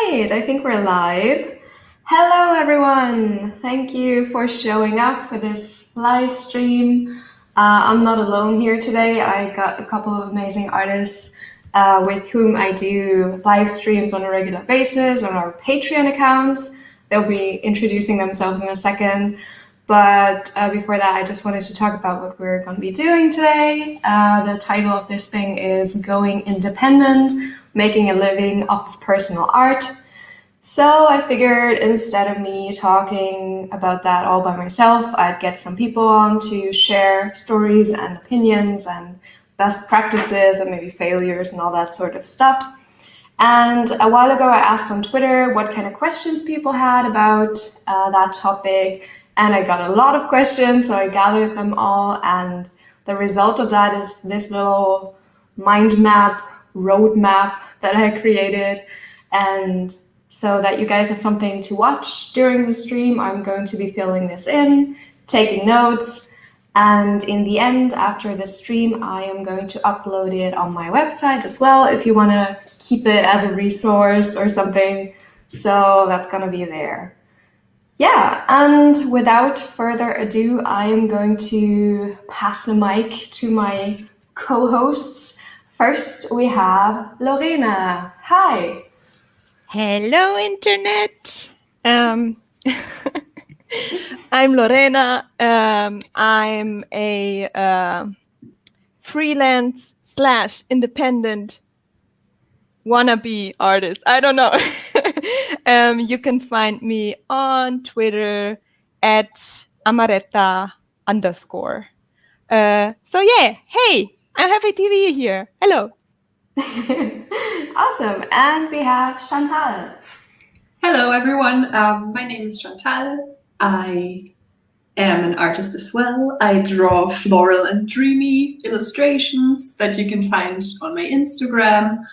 right, I think we're live. Hello, everyone. Thank you for showing up for this live stream. I'm not alone here today. I got a couple of amazing artists with whom I do live streams on a regular basis on our Patreon accounts. They'll be introducing themselves in a second. But before that, I just wanted to talk about what we're going to be doing today. The title of this thing is Going Independent, Making a Living Off of Personal Art. So I figured instead of me talking about that all by myself, I'd get some people on to share stories and opinions and best practices and maybe failures and all that sort of stuff. And a while ago, I asked on Twitter what kind of questions people had about that topic. And I got a lot of questions, so I gathered them all. And the result of that is this little mind map, roadmap that I created. And so that you guys have something to watch during the stream, I'm going to be filling this in, taking notes. And in the end, after the stream, I am going to upload it on my website as well, if you want to keep it as a resource or something. So that's going to be there. Yeah, and without further ado, I am going to pass the mic to my co-hosts. First, we have Lorena. Hi. Hello, Internet. I'm Lorena. I'm a freelance / independent wannabe artist. I don't know. You can find me on Twitter at Amaretta_. So yeah, hey, I'm happy to be here. Hello. Awesome. And we have Chantal. Hello, everyone. My name is Chantal. I am an artist as well. I draw floral and dreamy illustrations that you can find on my Instagram,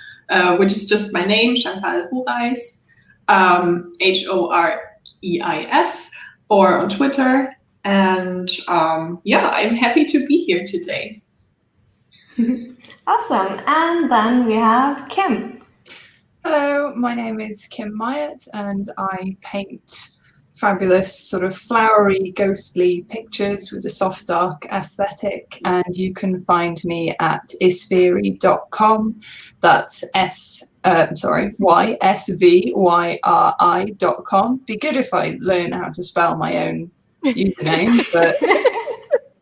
which is just my name, Chantal Horeis, Horeis, or on Twitter. And I'm happy to be here today. Awesome. And then we have Kim. Hello, my name is Kim Myatt, and I paint fabulous sort of flowery, ghostly pictures with a soft dark aesthetic, and you can find me at ysvyri.com. That's ysvyri.com. Be good if I learn how to spell my own username, but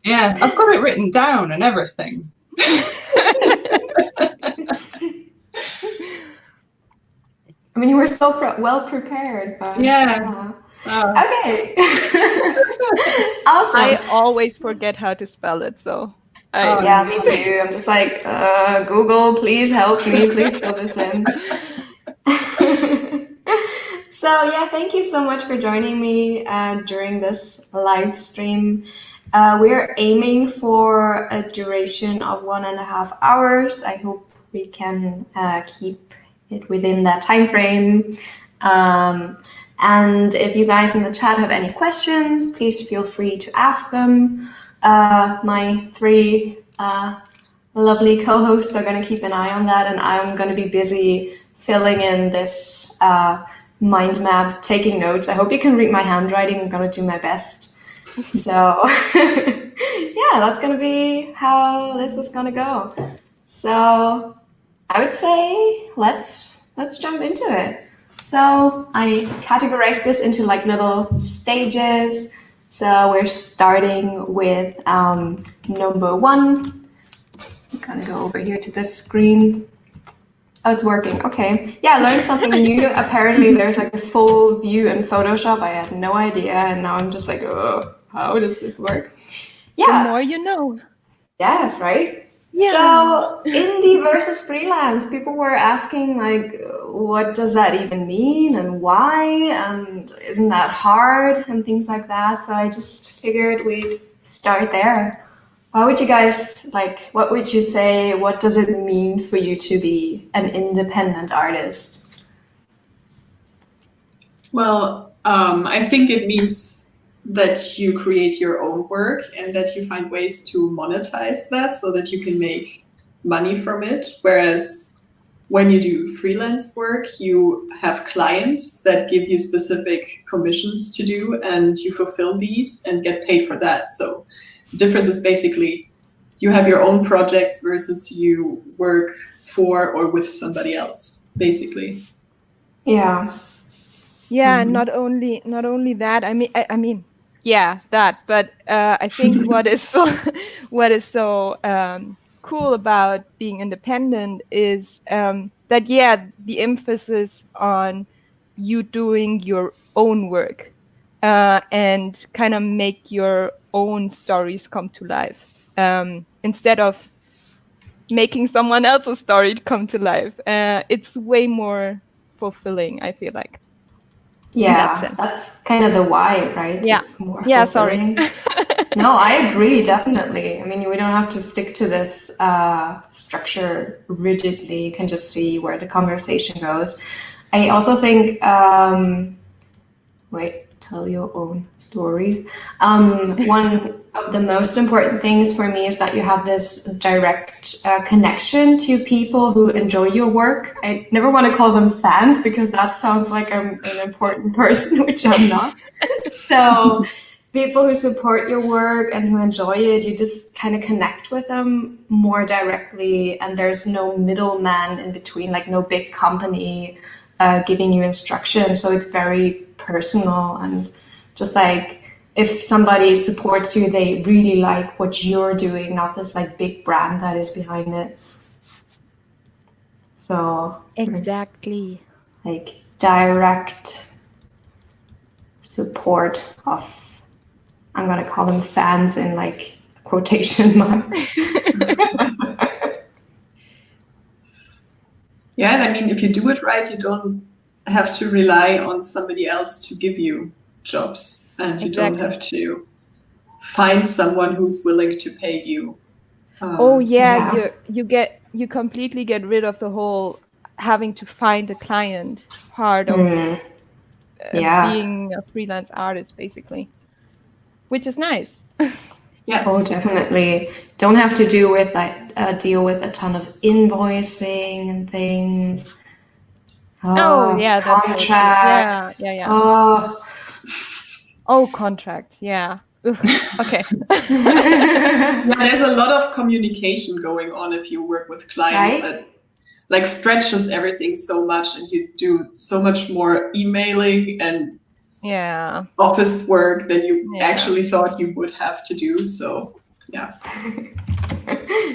yeah, I've got it written down and everything. I mean, you were so well prepared. But, yeah. Okay. Awesome. I always forget how to spell it, so. Yeah, me too. I'm just like, Google, please help me. Please fill this in. So yeah, thank you so much for joining me during this live stream. We're aiming for a duration of 1.5 hours. I hope we can keep it within that time frame. And if you guys in the chat have any questions, please feel free to ask them. My 3 lovely co-hosts are going to keep an eye on that, and I'm going to be busy filling in this mind map, taking notes. I hope you can read my handwriting. I'm going to do my best. So yeah, that's going to be how this is going to go. So I would say let's jump into it. So I categorized this into like little stages. So we're starting with number 1. I'm gonna go over here to this screen. Oh, it's working. Okay. Yeah, I learned something new. Apparently there's like a full view in Photoshop. I had no idea, and now I'm just like, oh, how does this work? Yeah. The more you know. Yes, right? Yeah. So indie versus freelance, people were asking like, what does that even mean and why? And isn't that hard and things like that? So I just figured we'd start there. Why would you guys what would you say? What does it mean for you to be an independent artist? Well, I think it means that you create your own work and that you find ways to monetize that so that you can make money from it. Whereas when you do freelance work, you have clients that give you specific commissions to do, and you fulfill these and get paid for that. So the difference is basically you have your own projects versus you work for or with somebody else, basically. Yeah. Yeah, not only that. I mean, yeah, that. But I think what is so cool about being independent is that the emphasis on you doing your own work and kind of make your own stories come to life instead of making someone else's story come to life. It's way more fulfilling, I feel like. In that Yeah, sense. that's kind of the why, right? Yeah. It's more Yeah, sorry. fulfilling. No, I agree, definitely. I mean, we don't have to stick to this structure rigidly. You can just see where the conversation goes. I also think, tell your own stories. One of the most important things for me is that you have this direct connection to people who enjoy your work. I never want to call them fans because that sounds like I'm an important person, which I'm not. So people who support your work and who enjoy it, you just kind of connect with them more directly, and there's no middleman in between, like no big company giving you instructions. So it's very personal, and just like if somebody supports you, they really like what you're doing, not this like big brand that is behind it. So Exactly. like direct support of, I'm gonna call them fans in like quotation marks. Yeah, and I mean, if you do it right, you don't have to rely on somebody else to give you jobs, and you don't have to find someone who's willing to pay you. You completely get rid of the whole having to find a client part of being a freelance artist, basically, which is nice. Yes. Oh, definitely. Don't have to deal with deal with a ton of invoicing and things. That's contracts. Yeah. Contracts. Yeah. Okay. There's a lot of communication going on if you work with clients, that like stretches everything so much, and you do so much more emailing and office work than you actually thought you would have to do. So yeah.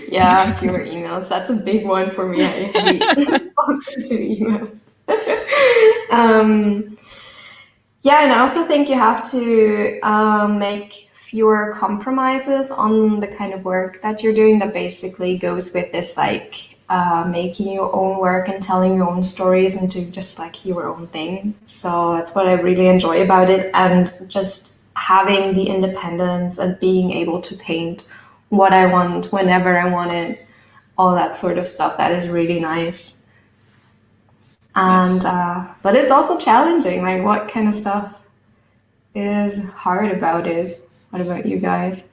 Yeah, fewer emails. That's a big one for me. I hate responding to emails. Yeah, and I also think you have to make fewer compromises on the kind of work that you're doing. That basically goes with this like making your own work and telling your own stories and do just like your own thing. So that's what I really enjoy about it, and just having the independence and being able to paint what I want whenever I want it, all that sort of stuff. That is really nice. And but it's also challenging. Like, what kind of stuff is hard about it? What about you guys?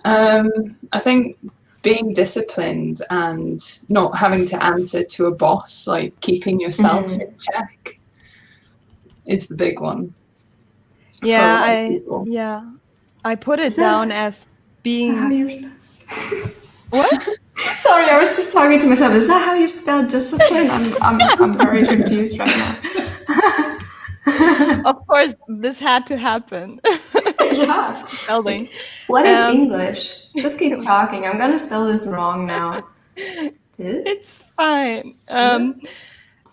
I think being disciplined and not having to answer to a boss, like keeping yourself in check, is the big one. I put it down as being. What? Sorry, I was just talking to myself. Is that how you spell discipline? I'm very confused right now. Of course, this had to happen. Yeah. Spelling. What is English? Just keep talking. I'm gonna spell this wrong now. It's fine.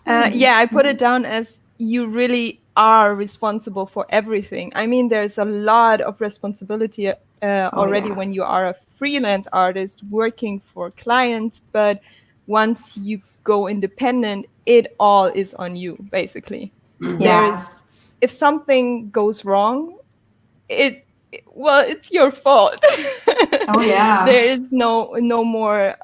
I put it down as you really are responsible for everything. I mean, there's a lot of responsibility already when you are a freelance artist working for clients, but once you go independent, it all is on you, basically. If something goes wrong, it's your fault. There is no more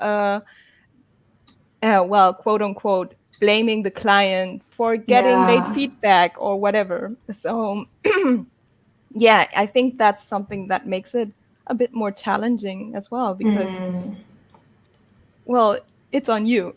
quote unquote blaming the client for getting late feedback or whatever. So I think that's something that makes it a bit more challenging as well, because it's on you.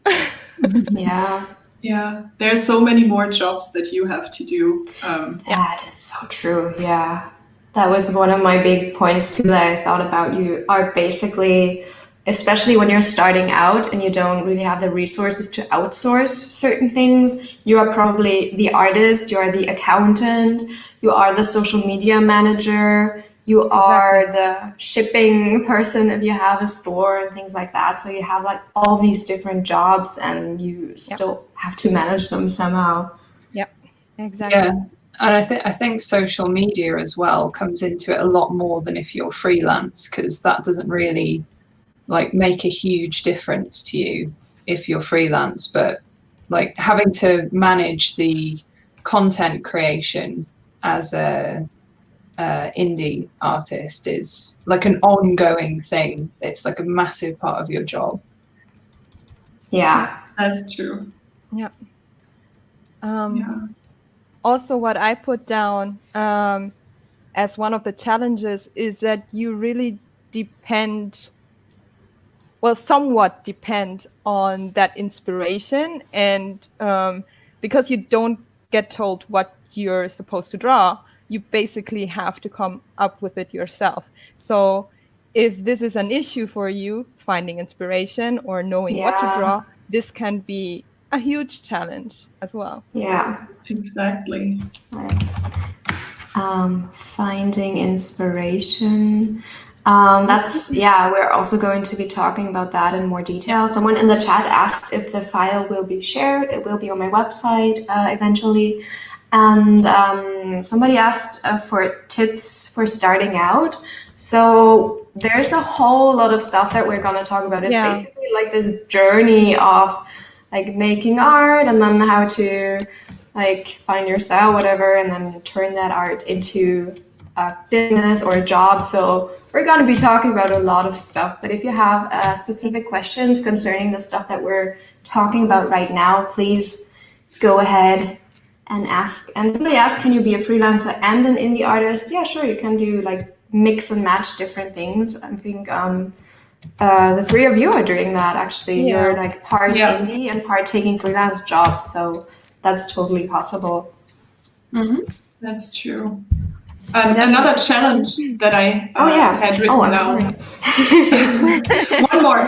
Yeah. Yeah, there's so many more jobs that you have to do. That is so true. Yeah. That was one of my big points too that I thought about. You are basically, especially when you're starting out and you don't really have the resources to outsource certain things, you are probably the artist, you are the accountant, you are the social media manager, you are the shipping person if you have a store and things like that. So you have like all these different jobs and you still have to manage them somehow. Yep, exactly. Yeah. And I think social media as well comes into it a lot more than if you're freelance, because that doesn't really like make a huge difference to you if you're freelance. But like having to manage the content creation as a indie artist is like an ongoing thing. It's like a massive part of your job. Yeah, That's true. Yeah. Also, what I put down as one of the challenges is that you really somewhat depend on that inspiration, and because you don't get told what you're supposed to draw, you basically have to come up with it yourself. So if this is an issue for you, finding inspiration or knowing what to draw, this can be a huge challenge as well. Yeah, exactly. Right. Finding inspiration. We're also going to be talking about that in more detail. Someone in the chat asked if the file will be shared. It will be on my website eventually. And somebody asked for tips for starting out. So there's a whole lot of stuff that we're going to talk about. It's basically like this journey of like making art and then how to like find your style, whatever, and then turn that art into a business or a job. So we're going to be talking about a lot of stuff, but if you have specific questions concerning the stuff that we're talking about right now, please go ahead and ask. And somebody asked, can you be a freelancer and an indie artist? Yeah, sure, you can do like mix and match different things. I think the three of you are doing that actually. You're like part indie and part taking freelance jobs, so that's totally possible. That's true. Another challenge that I had written down.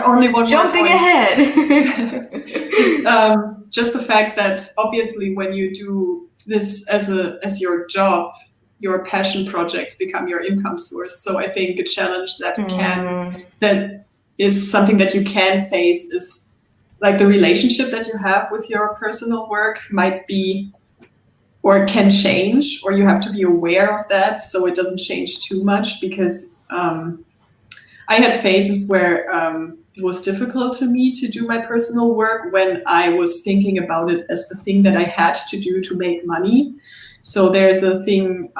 Only one Jumping more ahead. is just the fact that obviously when you do this as your job, your passion projects become your income source. So I think a challenge that is something that you can face is like the relationship that you have with your personal work might be or can change, or you have to be aware of that so it doesn't change too much, because I had phases where it was difficult to me to do my personal work when I was thinking about it as the thing that I had to do to make money. So there's a thing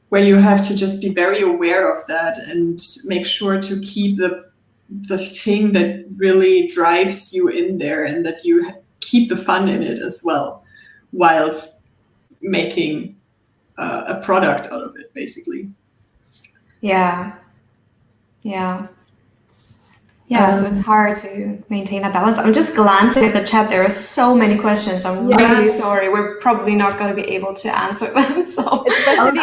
where you have to just be very aware of that and make sure to keep the thing that really drives you in there, and that you keep the fun in it as well, whilst making a product out of it, basically. So it's hard to maintain that balance. I'm just glancing at the chat. There are so many questions. I'm really sorry. We're probably not going to be able to answer them. So especially,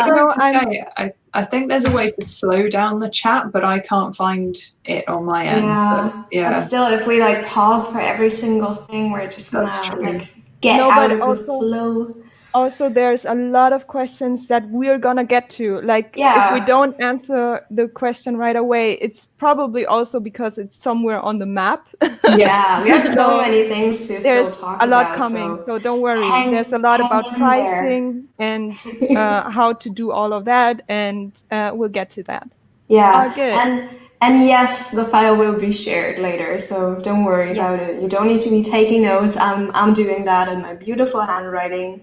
I think there's a way to slow down the chat, but I can't find it on my end. But still, if we like pause for every single thing, we're just gonna like get out of the flow. Also, there's a lot of questions that we're gonna get to. Like, if we don't answer the question right away, it's probably also because it's somewhere on the map. We have so many things to still talk about. There's a lot coming, so don't worry. There's a lot about pricing and how to do all of that, and we'll get to that. Good. And yes, the file will be shared later, so don't worry about it. You don't need to be taking notes. I'm doing that in my beautiful handwriting.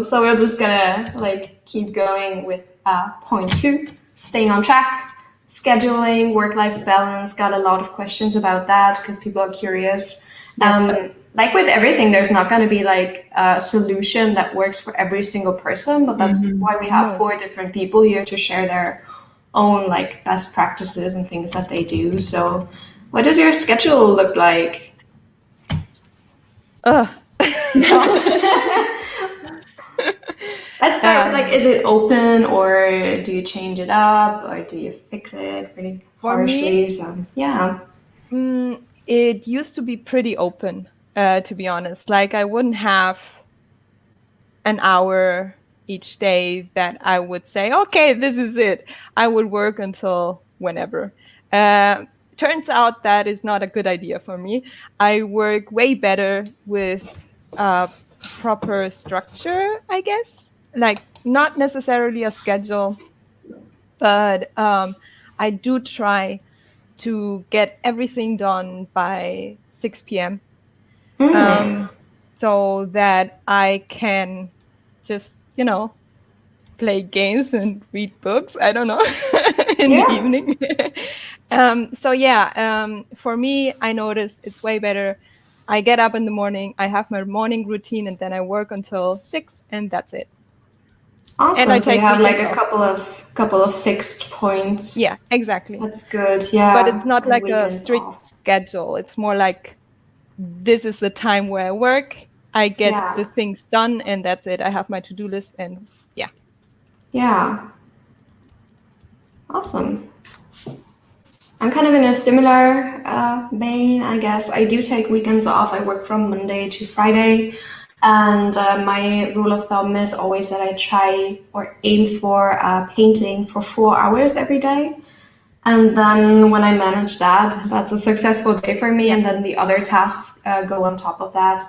So we're just gonna like keep going with point 2, staying on track, scheduling, work-life balance. Got a lot of questions about that because people are curious. Like with everything, there's not going to be like a solution that works for every single person, but that's why we have 4 different people here to share their own like best practices and things that they do. So What does your schedule look like? Ugh. Let's start with like, is it open or do you change it up or do you fix it really harshly? So yeah. It used to be pretty open, to be honest. Like I wouldn't have an hour each day that I would say, okay, this is it. I would work until whenever. Turns out that is not a good idea for me. I work way better with proper structure, I guess. Like not necessarily a schedule, but I do try to get everything done by 6 p.m. So that I can just, play games and read books. I don't know, in the evening. For me, I notice it's way better. I get up in the morning, I have my morning routine, and then I work until 6, and that's it. Awesome. And so you have like a couple of fixed points. Yeah, exactly. That's good. Yeah. But it's not like a strict schedule. It's more like this is the time where I work. I get the things done, and that's it. I have my to-do list, and yeah. Yeah. Awesome. I'm kind of in a similar vein, I guess. I do take weekends off. I work from Monday to Friday. And my rule of thumb is always that I try or aim for painting for 4 hours every day. And then when I manage that, that's a successful day for me. And then the other tasks go on top of that.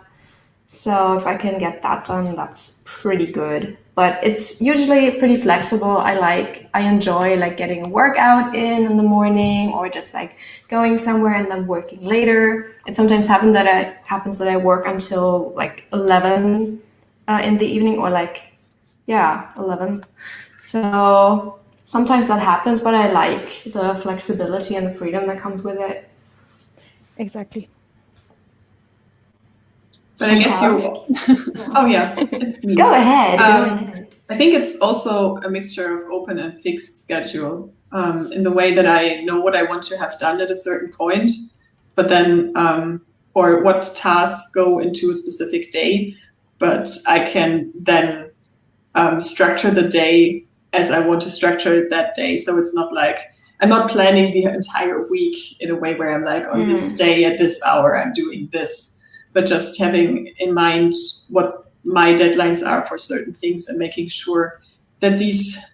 So if I can get that done, that's pretty good. But it's usually pretty flexible. I enjoy like getting a workout in the morning, or just like going somewhere and then working later. It sometimes happens that I work until like 11 in the evening, or 11. So sometimes that happens, but I like the flexibility and the freedom that comes with it. Exactly. But I guess oh yeah, it's me. Go ahead. I think it's also a mixture of open and fixed schedule, in the way that I know what I want to have done at a certain point, but then, or what tasks go into a specific day, but I can then structure the day as I want to structure it that day. So it's not like, I'm not planning the entire week in a way where I'm like, on this day at this hour, I'm doing this. But just having in mind what my deadlines are for certain things and making sure that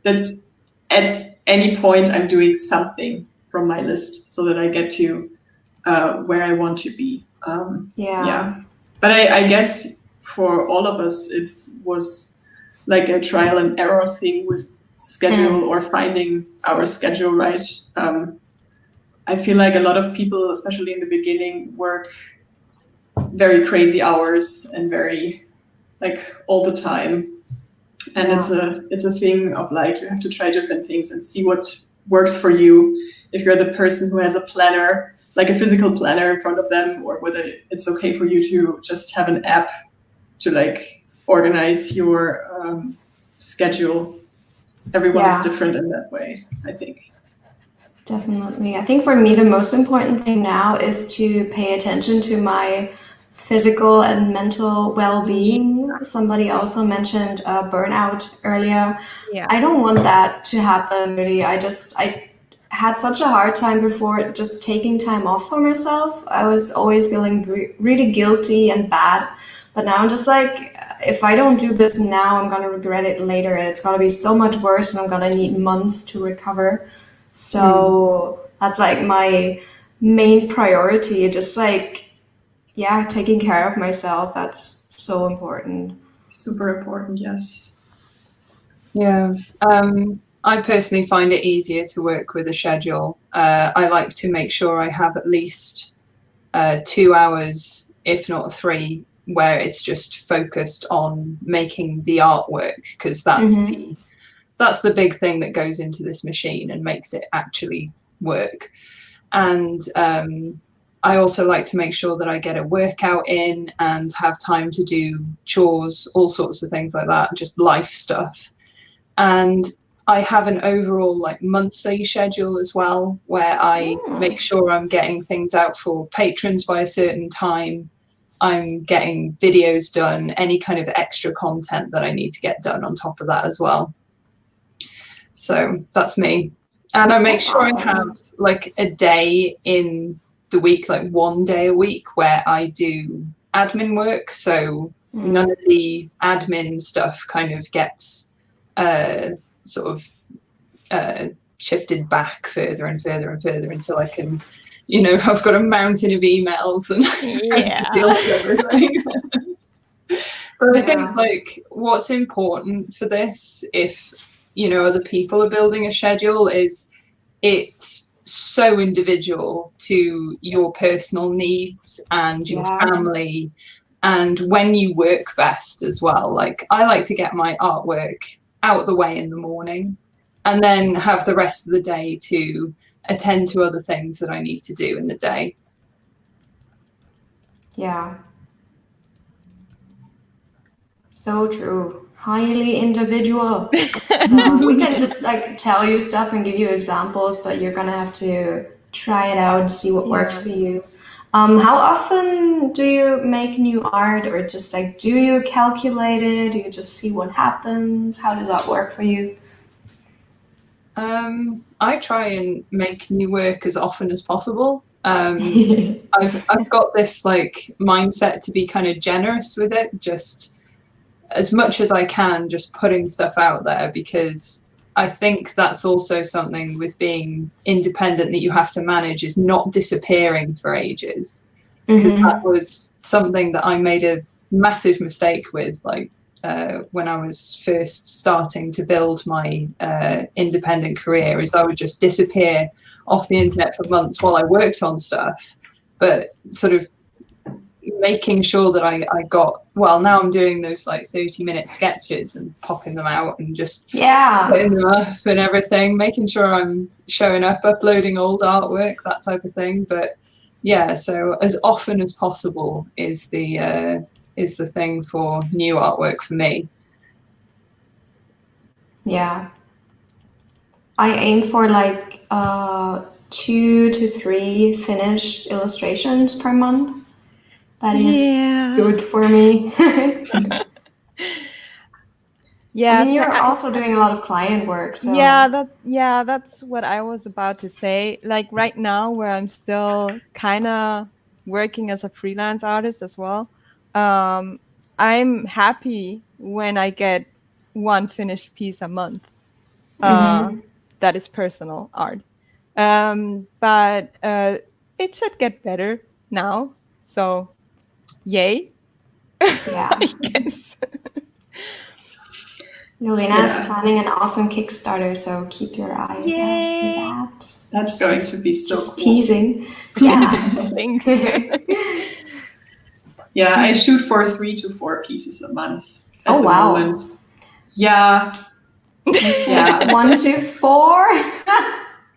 that at any point I'm doing something from my list so that I get to where I want to be. But I guess for all of us, it was like a trial and error thing with schedule or finding our schedule right. I feel like a lot of people, especially in the beginning, work very crazy hours and very like all the time, and it's a thing of like you have to try different things and see what works for you. If you're the person who has a planner, like a physical planner in front of them, or whether it's okay for you to just have an app to like organize your schedule. Everyone is different in that way, I think. Definitely. I think for me, the most important thing now is to pay attention to my physical and mental well-being. Somebody also mentioned burnout earlier. Yeah. I don't want that to happen, really. I had such a hard time before just taking time off for myself. I was always feeling really guilty and bad. But now I'm just like, if I don't do this now, I'm going to regret it later. And it's going to be so much worse, and I'm going to need months to recover. So that's like my main priority, just like, taking care of myself. That's so important. Super important, yes. Yeah. I personally find it easier to work with a schedule. I like to make sure I have at least 2 hours, if not 3, where it's just focused on making the artwork, because that's the big thing that goes into this machine and makes it actually work. And I also like to make sure that I get a workout in and have time to do chores, all sorts of things like that, just life stuff. And I have an overall like monthly schedule as well, where I make sure I'm getting things out for patrons by a certain time. I'm getting videos done, any kind of extra content that I need to get done on top of that as well. So that's me. And I make sure I have like a day in the week, like 1 day a week, where I do admin work. So none of the admin stuff kind of gets sort of shifted back further and further and further until I can, you know, I've got a mountain of emails and I have to deal with everything. But I think like what's important for this, if you know other people are building a schedule, is it's so individual to your personal needs and your family and when you work best as well. Like I like to get my artwork out the way in the morning and then have the rest of the day to attend to other things that I need to do in the day. Yeah. So true. Highly individual. So we can just like tell you stuff and give you examples, but you're gonna have to try it out and see what works for you. How often do you make new art, or just like do you calculate it? Do you just see what happens? How does that work for you? I try and make new work as often as possible. I've got this like mindset to be kind of generous with it, just as much as I can, just putting stuff out there, because I think that's also something with being independent that you have to manage, is not disappearing for ages, because that was something that I made a massive mistake with, like when I was first starting to build my independent career, is I would just disappear off the internet for months while I worked on stuff, but sort of making sure that I got, well, now I'm doing those like 30-minute sketches and popping them out and just putting them up and everything, making sure I'm showing up, uploading old artwork, that type of thing. But yeah, so as often as possible is the thing for new artwork for me. Yeah. I aim for like 2 to 3 finished illustrations per month. That is good for me. Yeah, I mean, you're also doing a lot of client work, so that's what I was about to say. Like right now, where I'm still kind of working as a freelance artist as well, I'm happy when I get one finished piece a month. That is personal art, but it should get better now. So, yay! Yeah. I guess. Lorena is planning an awesome Kickstarter, so keep your eyes out for that. That's going to be so Just cool. teasing. Yeah. Thanks. Yeah, I shoot for 3 to 4 pieces a month at the wow. moment. Yeah. Yeah. 1 to 4?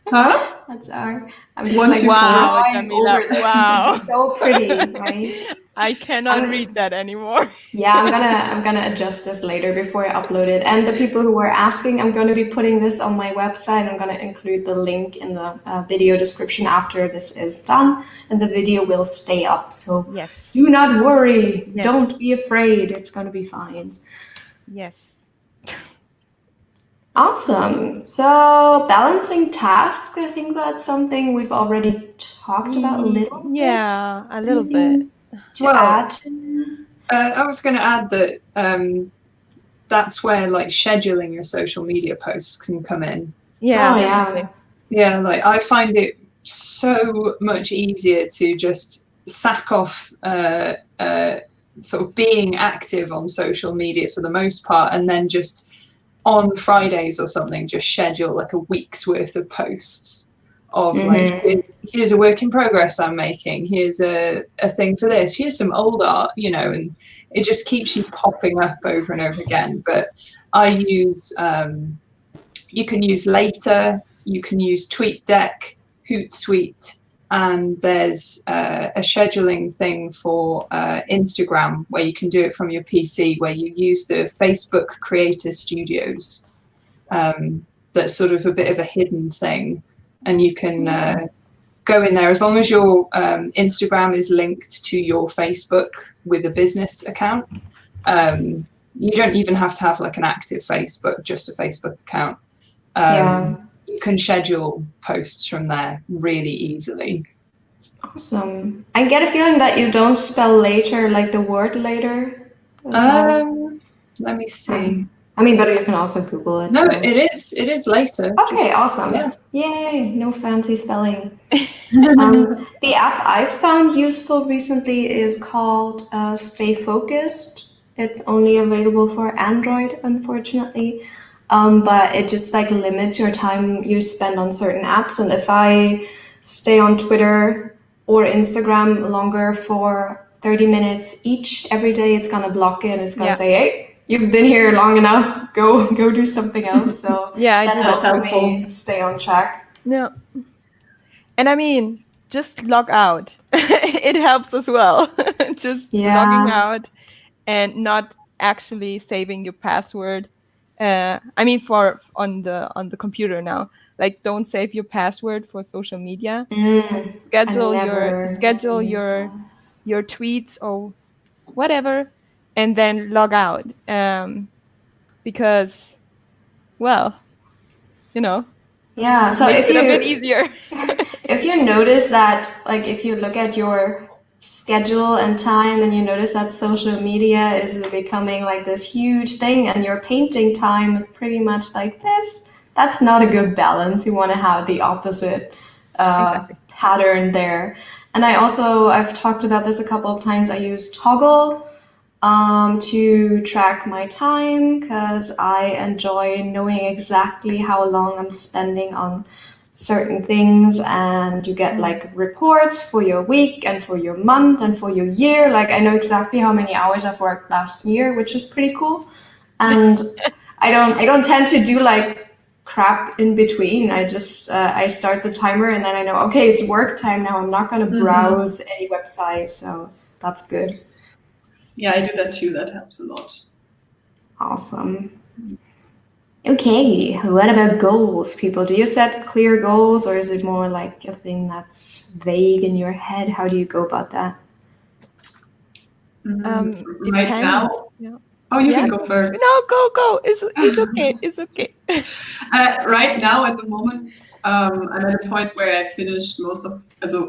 Huh? That's our. I'm just 1 like to wow, 4. Djamila, over wow. So pretty, right? I cannot read that anymore. Yeah, I'm gonna adjust this later before I upload it. And the people who were asking, I'm going to be putting this on my website. I'm going to include the link in the video description after this is done, and the video will stay up. So do not worry. Yes. Don't be afraid. It's going to be fine. Yes. Awesome. So balancing tasks, I think that's something we've already talked about a little bit. Yeah, a little bit. To add. I was going to add that that's where like scheduling your social media posts can come in. Yeah. Yeah, like I find it so much easier to just sack off sort of being active on social media for the most part, and then just on Fridays or something, just schedule like a week's worth of posts of like, here's a work in progress I'm making, here's a thing for this, here's some old art, you know, and it just keeps you popping up over and over again. But I use, you can use Later, you can use TweetDeck, Hootsuite, and there's a scheduling thing for Instagram where you can do it from your PC, where you use the Facebook Creator Studios that's sort of a bit of a hidden thing, and you can go in there as long as your Instagram is linked to your Facebook with a business account. You don't even have to have like an active Facebook, just a Facebook account. You can schedule posts from there really easily. Awesome. I get a feeling that you don't spell later like the word later. Let me see. I mean, but you can also Google it. No, so. it is later. Okay, awesome. Yeah. Yay, no fancy spelling. The app I found useful recently is called Stay Focused. It's only available for Android, unfortunately. But it just like limits your time you spend on certain apps. And if I stay on Twitter or Instagram longer for 30 minutes each every day, it's gonna block it and it's gonna say, hey, you've been here long enough, go do something else. So that helps me stay on track. Yeah. And I mean, just log out. It helps as well. Just logging out and not actually saving your password. I mean, on the computer now. Like, don't save your password for social media. Schedule your tweets or whatever, and then log out. Because, well, you know. Yeah, so makes it a bit easier. If you notice that, like, if you look at your schedule and time and you notice that social media is becoming like this huge thing and your painting time is pretty much like this, that's not a good balance. You want to have the opposite pattern there. And I've talked about this a couple of times. I use Toggle to track my time because I enjoy knowing exactly how long I'm spending on certain things, and you get like reports for your week and for your month and for your year. Like I know exactly how many hours I've worked last year, which is pretty cool. And I don't tend to do like crap in between. I just I start the timer and then I know, okay, it's work time now. I'm not going to browse any website, so that's good. Yeah, I do that too. That helps a lot. Awesome. Okay, what about goals, people? Do you set clear goals, or is it more like a thing that's vague in your head? How do you go about that? Right now? Yeah. Oh, you can go first. No, go. It's okay. It's okay. Right now, at the moment, I'm at a point where I finished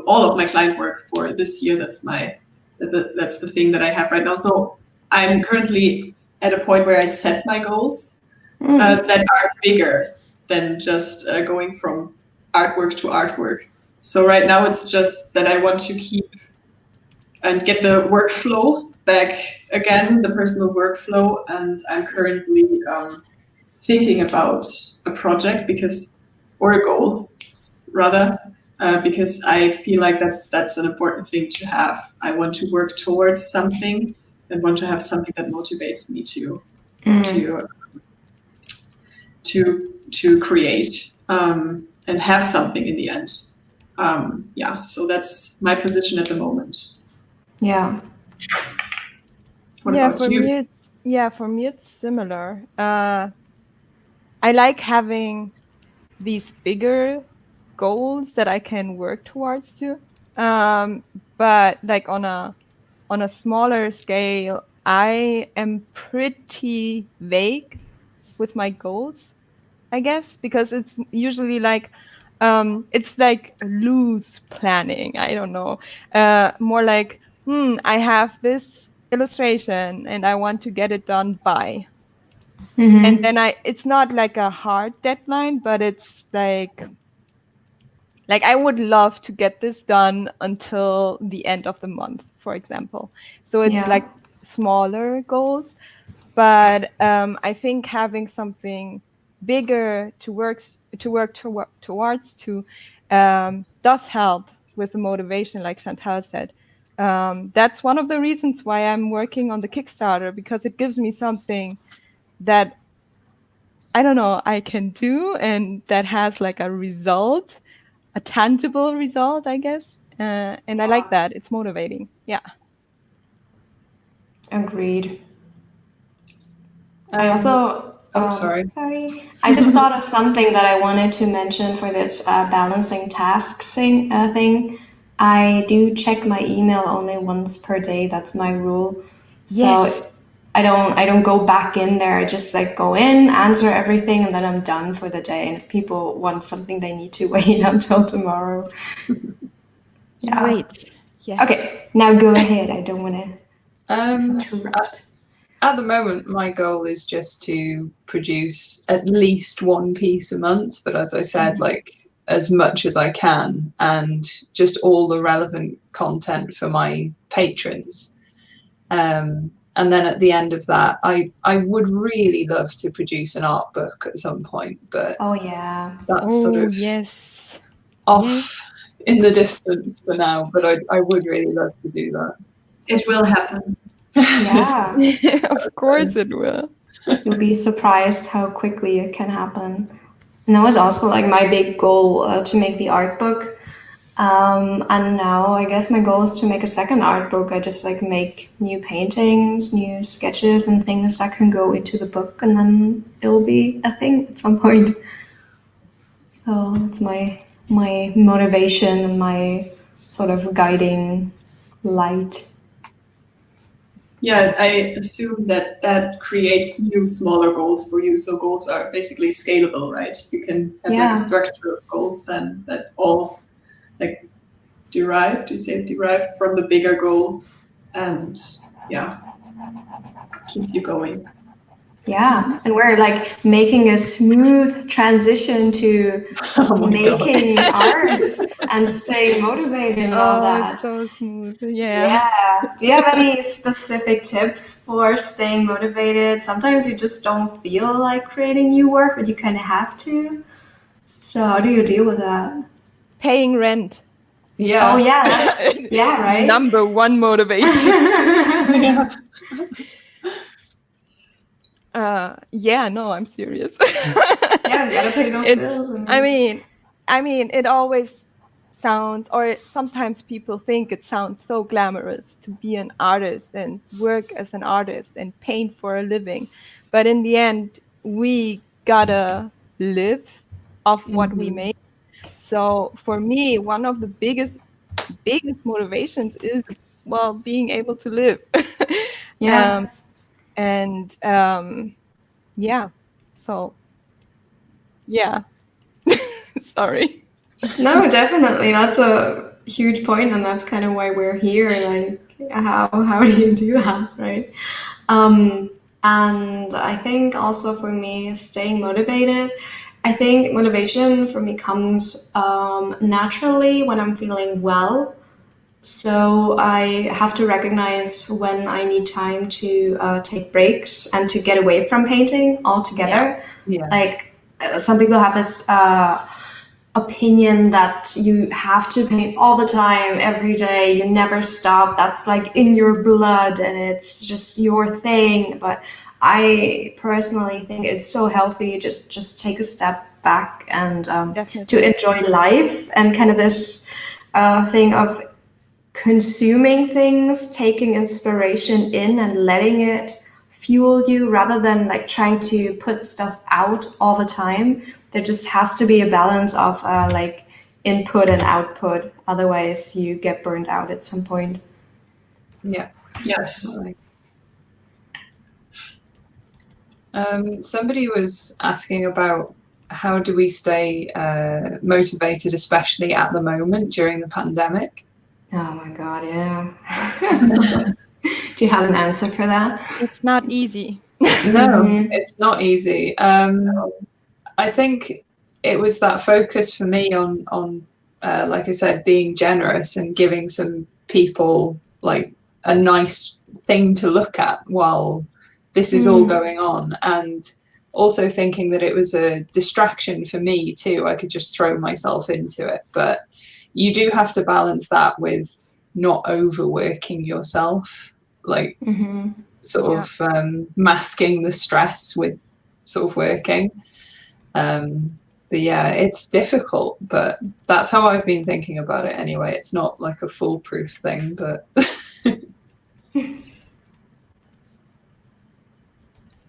all of my client work for this year. That's the thing that I have right now. So I'm currently at a point where I set my goals that are bigger than just going from artwork to artwork. So right now it's just that I want to keep and get the workflow back again, the personal workflow. And I'm currently thinking about a project or a goal rather, because I feel like that's an important thing to have. I want to work towards something and want to have something that motivates me to create and have something in the end. So that's my position at the moment. Yeah. What about you? For me it's similar. I like having these bigger goals that I can work towards to. But like on a smaller scale, I am pretty vague with my goals, I guess, because it's usually like it's like loose planning. I don't know. More like, I have this illustration and I want to get it done by. And then it's not like a hard deadline, but it's like I would love to get this done until the end of the month, for example. So it's like smaller goals, but I think having something bigger to work towards does help with the motivation, like Chantal said. That's one of the reasons why I'm working on the Kickstarter, because it gives me something that I don't know I can do and that has like a result, a tangible result, I guess. And I like that. It's motivating. Yeah. Agreed. I also Sorry. Sorry. I just thought of something that I wanted to mention for this balancing tasks thing. I do check my email only once per day. That's my rule. So Yes. I don't go back in there. I just like go in, answer everything, and then I'm done for the day. And if people want something, they need to wait until tomorrow. Yeah. Great. Yes. Okay, now go ahead. I don't want to interrupt. At the moment, my goal is just to produce at least one piece a month. But as I said, like as much as I can, and just all the relevant content for my patrons. And then at the end of that, I would really love to produce an art book at some point, but Oh yeah, that's sort of off in the distance for now. But I would really love to do that. It will happen. yeah. Of course it will. You'll be surprised how quickly it can happen. And that was also like my big goal to make the art book. And now I guess my goal is to make a second art book. I just like make new paintings, new sketches and things that can go into the book, and then it'll be a thing at some point. So it's my motivation, my sort of guiding light. Yeah, I assume that creates new smaller goals for you. So goals are basically scalable, right? You can have like a structure of goals then that all like derived from the bigger goal, and yeah, keeps you going. Yeah, and we're like making a smooth transition to making art and staying motivated and all that. It's so smooth. Yeah. Yeah. Do you have any specific tips for staying motivated? Sometimes you just don't feel like creating new work, but you kind of have to. So how do you deal with that? Paying rent. Yeah. Oh yeah, that's right. Number one motivation. No, I'm serious. Yeah, we gotta pay those bills. I mean, it always sounds, or sometimes people think it sounds so glamorous to be an artist and work as an artist and paint for a living. But in the end, we gotta live off what we make. So for me, one of the biggest motivations is, well, being able to live. Sorry. No, definitely. That's a huge point, and that's kind of why we're here. Like, how do you do that, right? And I think also for me, staying motivated, I think motivation for me comes naturally when I'm feeling well. So I have to recognize when I need time to take breaks and to get away from painting altogether. Yeah. Like some people have this opinion that you have to paint all the time, every day, you never stop. That's like in your blood and it's just your thing. But I personally think it's so healthy just take a step back and to enjoy life, and kind of this thing of consuming things, taking inspiration in and letting it fuel you rather than like trying to put stuff out all the time. There just has to be a balance of like input and output. Otherwise you get burned out at some point. Yeah. Yes. Somebody was asking about how do we stay motivated, especially at the moment during the pandemic. Oh my God, yeah. Do you have an answer for that? It's not easy. No, it's not easy. I think it was that focus for me on like I said, being generous and giving some people like a nice thing to look at while this is all going on, and also thinking that it was a distraction for me too. I could just throw myself into it, but you do have to balance that with not overworking yourself, like sort of masking the stress with sort of working. But yeah, it's difficult, but that's how I've been thinking about it anyway. It's not like a foolproof thing, but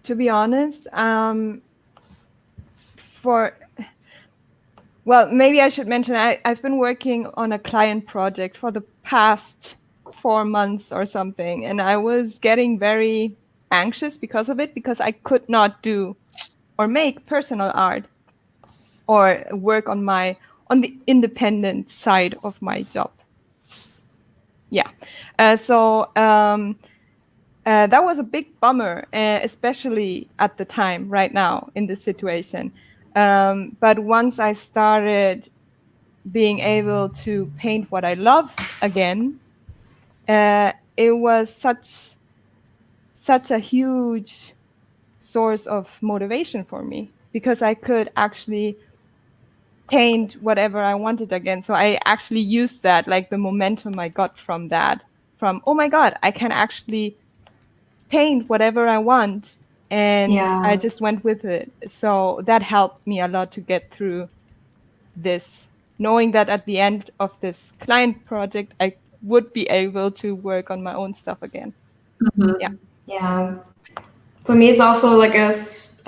to be honest, well, maybe I should mention I've been working on a client project for the past 4 months or something, and I was getting very anxious because of it, because I could not do or make personal art or work on the independent side of my job. Yeah. So that was a big bummer, especially at the time, right now, in this situation. But once I started being able to paint what I love again, it was such a huge source of motivation for me, because I could actually paint whatever I wanted again. So I actually used that, like the momentum I got from that, from, oh my God, I can actually paint whatever I want. And I just went with it. So that helped me a lot to get through this, knowing that at the end of this client project, I would be able to work on my own stuff again. Mm-hmm. Yeah. For me, it's also like a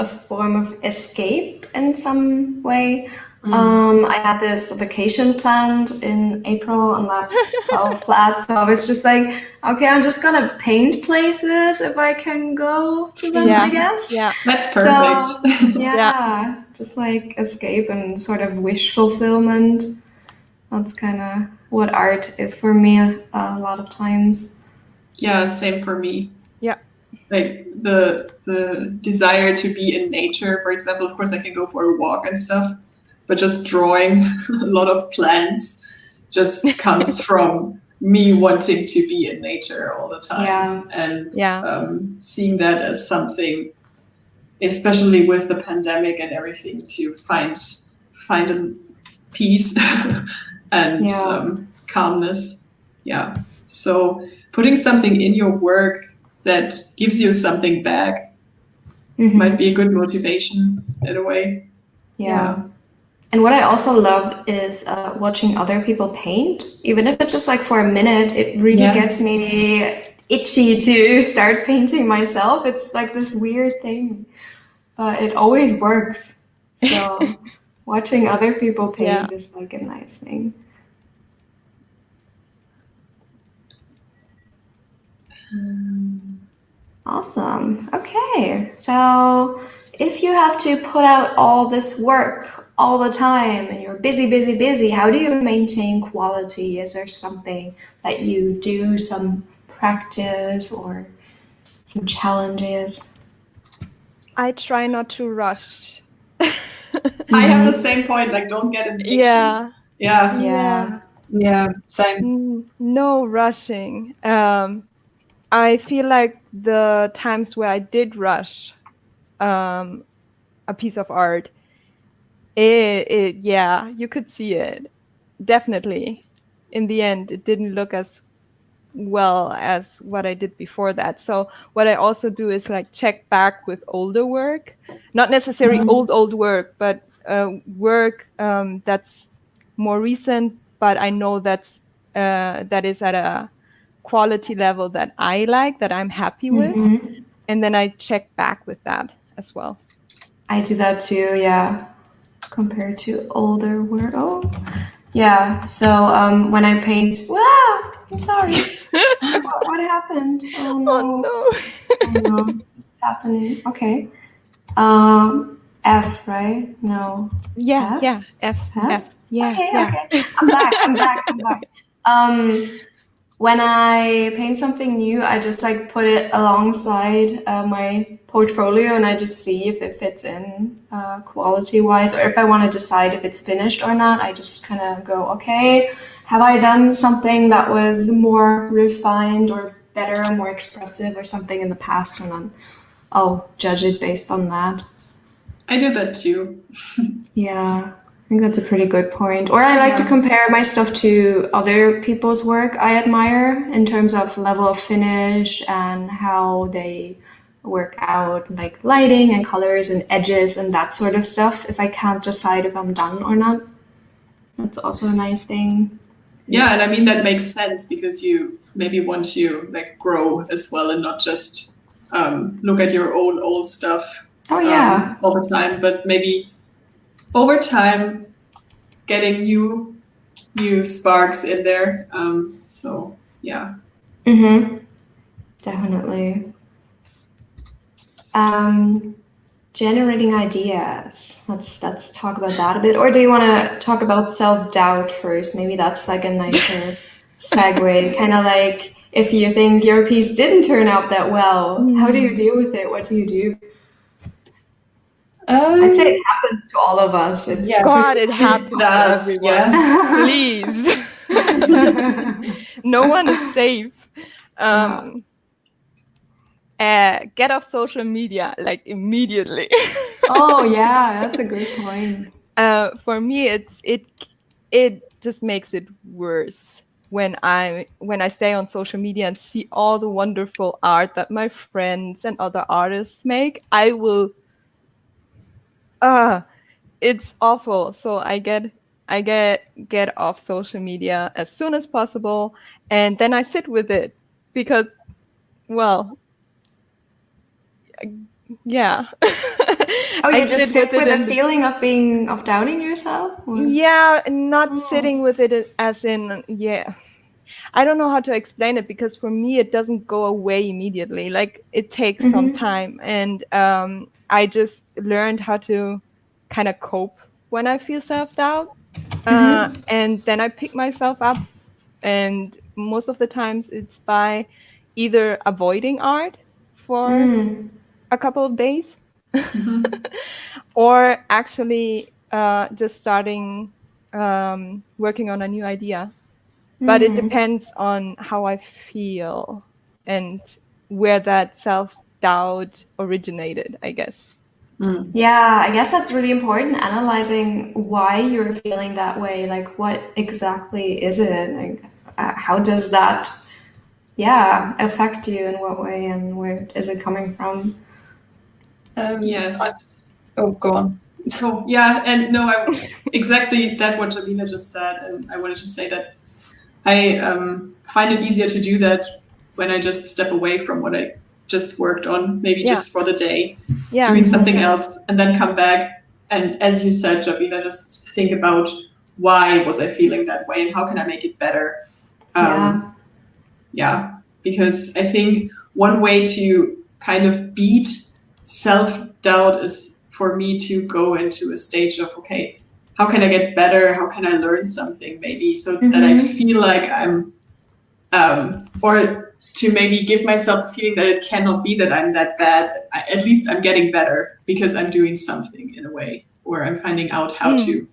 form of escape in some way. I had this vacation planned in April and that fell flat. So I was just like, okay, I'm just gonna paint places if I can go to them, I guess. Yeah, that's perfect. So, just like escape and sort of wish fulfillment. That's kind of what art is for me a lot of times. Yeah, same for me. Yeah. Like the desire to be in nature, for example. Of course, I can go for a walk and stuff, but just drawing a lot of plants just comes from me wanting to be in nature all the time. And seeing that as something, especially with the pandemic and everything, to find a peace and calmness. Yeah. So putting something in your work that gives you something back might be a good motivation in a way. Yeah. And what I also love is watching other people paint, even if it's just like for a minute. It really gets me itchy to start painting myself. It's like this weird thing, but it always works. So watching other people paint is like a nice thing. Awesome. Okay. So if you have to put out all this work all the time and you're busy, how do you maintain quality? Is there something that you do, some practice or some challenges? I try not to rush. I have the same point, like don't get impatient. Yeah, same. No rushing. I feel like the times where I did rush a piece of art, you could see it. Definitely. In the end, it didn't look as well as what I did before that. So what I also do is like check back with older work, not necessarily old work, but work that's more recent, but I know that is at a quality level that I like, that I'm happy with. And then I check back with that as well. I do that too, yeah. Compared to older work. Oh, yeah. So when I paint, wow, I'm sorry. what happened? Oh no. Oh no. What's happening? Okay. F, right? No. Yeah, F? F. Yeah, okay. I'm back. When I paint something new, I just like put it alongside my portfolio and I just see if it fits in quality-wise, or if I want to decide if it's finished or not. I just kind of go, okay, have I done something that was more refined or better or more expressive or something in the past, and then I'll judge it based on that. I do that too. Yeah. I think that's a pretty good point. Or I like to compare my stuff to other people's work I admire in terms of level of finish and how they work out, like lighting and colors and edges and that sort of stuff. If I can't decide if I'm done or not, that's also a nice thing. Yeah, and I mean that makes sense because you maybe want to like grow as well and not just look at your own old stuff Oh yeah. all the time, but maybe over time getting new sparks in there. So yeah. Definitely. Generating ideas. Let's talk about that a bit. Or do you want to talk about self-doubt first? Maybe that's like a nicer segue. Kind of like if you think your piece didn't turn out that well, how do you deal with it? What do you do? I'd say it happens to all of us. It's God, it happens to everyone. Yes. Please. No one is safe. Get off social media, like immediately. Oh yeah, that's a good point. For me, it just makes it worse when I stay on social media and see all the wonderful art that my friends and other artists make. I will. It's awful. So I get off social media as soon as possible, and then I sit with it because, well, yeah. Oh, you just sit with the feeling of doubting yourself? Or? Yeah, not sitting with it as in, yeah. I don't know how to explain it because for me it doesn't go away immediately. Like it takes some time, and I just learned how to kind of cope when I feel self-doubt, and then I pick myself up, and most of the times it's by either avoiding art for a couple of days or actually just starting working on a new idea. But it depends on how I feel and where that self-doubt originated, I guess. Yeah, I guess that's really important, analyzing why you're feeling that way. Like, what exactly is it? Like, how does that, affect you in what way, and where is it coming from? Yes. Go on. Oh, yeah, and no, exactly that what Djamila just said, and I wanted to say that I find it easier to do that when I just step away from what I just worked on, maybe just for the day, doing something else, and then come back. And as you said, Djamila, just think about why was I feeling that way and how can I make it better? Because I think one way to kind of beat self-doubt is for me to go into a stage of, okay, how can I get better? How can I learn something maybe so that I feel like I'm, or to maybe give myself the feeling that it cannot be that I'm that bad. At least I'm getting better because I'm doing something in a way, or I'm finding out how to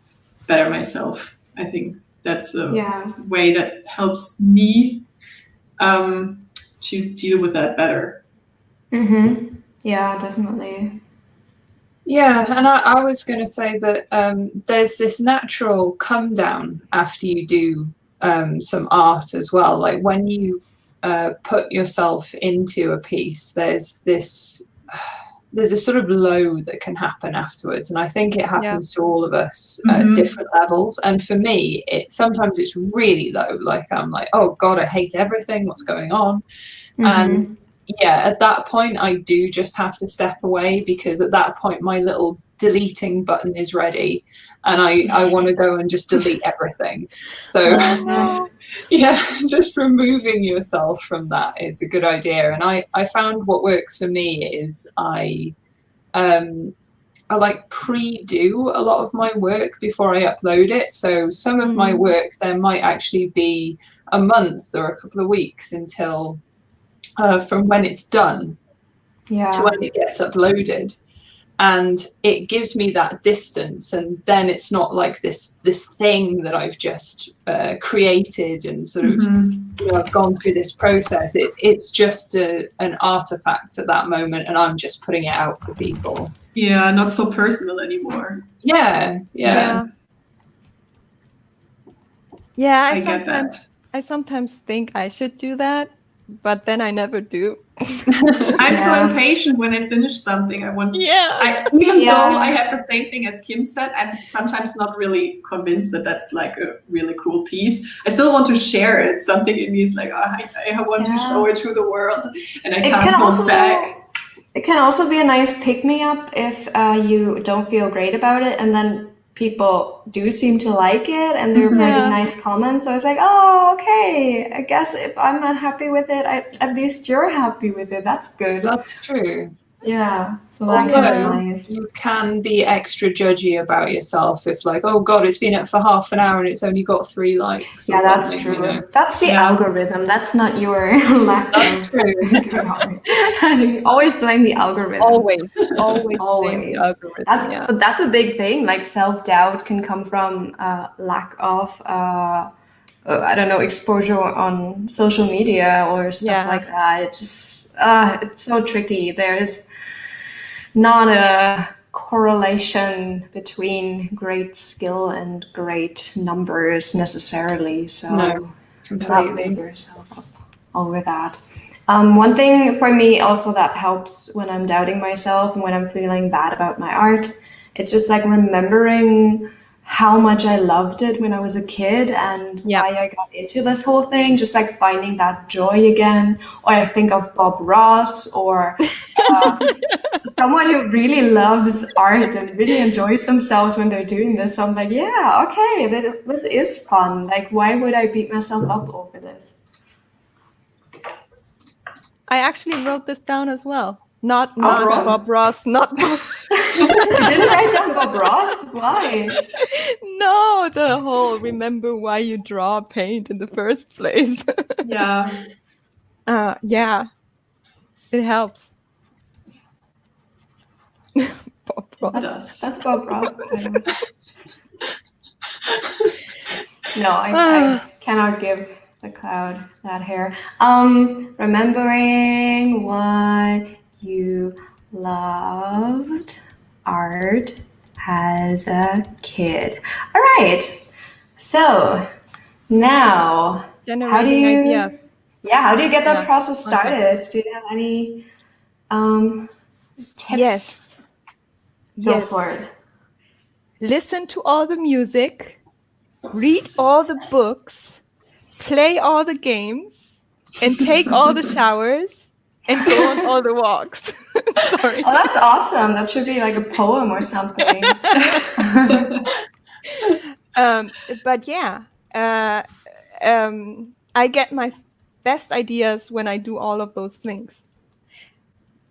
better myself. I think that's a way that helps me to deal with that better. Yeah, definitely. Yeah, and I was going to say that there's this natural come down after you do some art as well. Like when you put yourself into a piece, there's a sort of low that can happen afterwards, and I think it happens to all of us at different levels. And for me, sometimes it's really low. Like I'm like, oh God, I hate everything. What's going on? And yeah, at that point, I do just have to step away, because at that point, my little deleting button is ready, and I want to go and just delete everything. So yeah, just removing yourself from that is a good idea. And I found what works for me is I like pre-do a lot of my work before I upload it. So some of my work, there might actually be a month or a couple of weeks until from when it's done to when it gets uploaded, and it gives me that distance, and then it's not like this thing that I've just created and sort of I've gone through this process. It's just an artifact at that moment, and I'm just putting it out for people. Yeah, not so personal anymore. Yeah. I sometimes think I should do that, but then I never do. I'm so impatient when I finish something. Even though I have the same thing as Kim said, I'm sometimes not really convinced that that's like a really cool piece. I still want to share it. Something in me is like, I want to show it to the world, and I can't hold back. it can also be a nice pick-me-up if you don't feel great about it, and then people do seem to like it, and they're writing nice comments. So it's like, oh, okay. I guess if I'm not happy with it, at least you're happy with it. That's good. That's true. Yeah. So that can be nice. You can be extra judgy about yourself if like, oh God, it's been up for half an hour and it's only got 3 likes. Yeah, that's true. You know? That's the algorithm. That's not your lack of always blame the algorithm. Always blame the algorithm. But that's a big thing. Like self-doubt can come from lack of I don't know, exposure on social media or stuff like that. It just it's so tricky. There is not a correlation between great skill and great numbers necessarily. So no, completely. Not yourself up over that. One thing for me also that helps when I'm doubting myself and when I'm feeling bad about my art, it's just like remembering how much I loved it when I was a kid and why I got into this whole thing, just like finding that joy again. Or I think of Bob Ross or someone who really loves art and really enjoys themselves when they're doing this. So I'm like, yeah, okay, this is fun. Like, why would I beat myself up over this? I actually wrote this down as well. Not Bob Ross, not Bob. You didn't write down Bob Ross? Why? No, the whole remember why you draw paint in the first place. Yeah. It helps. Bob Ross. That's Bob Ross. No, I cannot give the cloud that hair. Remembering why you loved art as a kid. All right. So now, how do you get that process started? Okay. Do you have any tips? Yes. Go for it. Listen to all the music, read all the books, play all the games, and take all the showers, and go on all the walks. Sorry. Oh, that's awesome. That should be like a poem or something. But I get my best ideas when I do all of those things.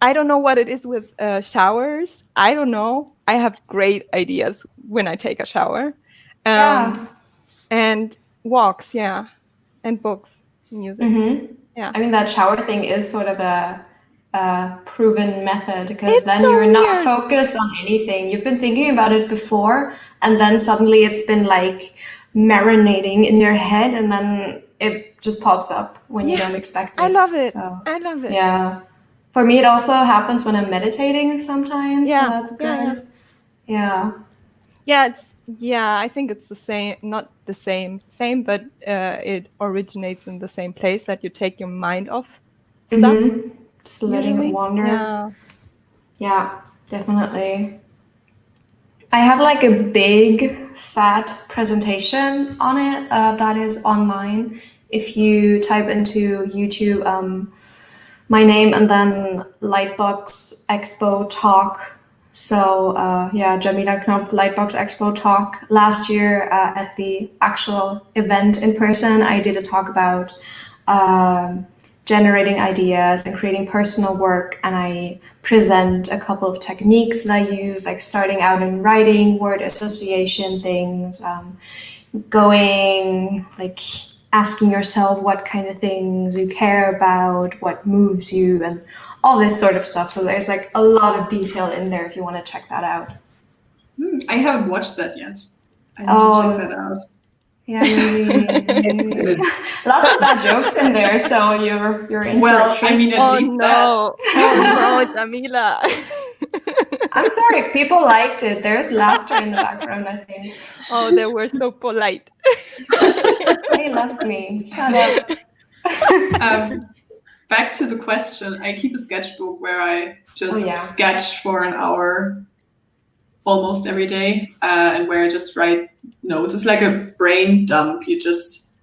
I don't know what it is with showers. I don't know. I have great ideas when I take a shower. And walks, and books, music. Mm-hmm. Yeah. I mean, that shower thing is sort of a proven method because then you're not focused on anything. You've been thinking about it before, and then suddenly it's been like marinating in your head, and then it just pops up when you don't expect it. I love it. I love it. Yeah. For me, it also happens when I'm meditating sometimes. So that's good. Yeah. I think it's the same, not the same, but it originates in the same place that you take your mind off stuff. Mm-hmm. Just letting it wander. Yeah, definitely. I have like a big fat presentation on it that is online. If you type into YouTube my name and then Lightbox Expo Talk. So Djamila Knopf Lightbox Expo Talk. Last year at the actual event in person, I did a talk about generating ideas and creating personal work, and I present a couple of techniques that I use, like starting out in writing, word association things, going like asking yourself what kind of things you care about, what moves you, and all this sort of stuff. So there's like a lot of detail in there if you want to check that out. I haven't watched that yet. I need to check that out. Yeah, maybe. Lots of bad jokes in there, so you're in for a treat. I mean, at least no, Djamila. I'm sorry, people liked it. There's laughter in the background, I think. Oh, they were so polite. They loved me. Shut up. Back to the question. I keep a sketchbook where I just sketch for an hour almost every day, and where I just write notes. It's like a brain dump. You just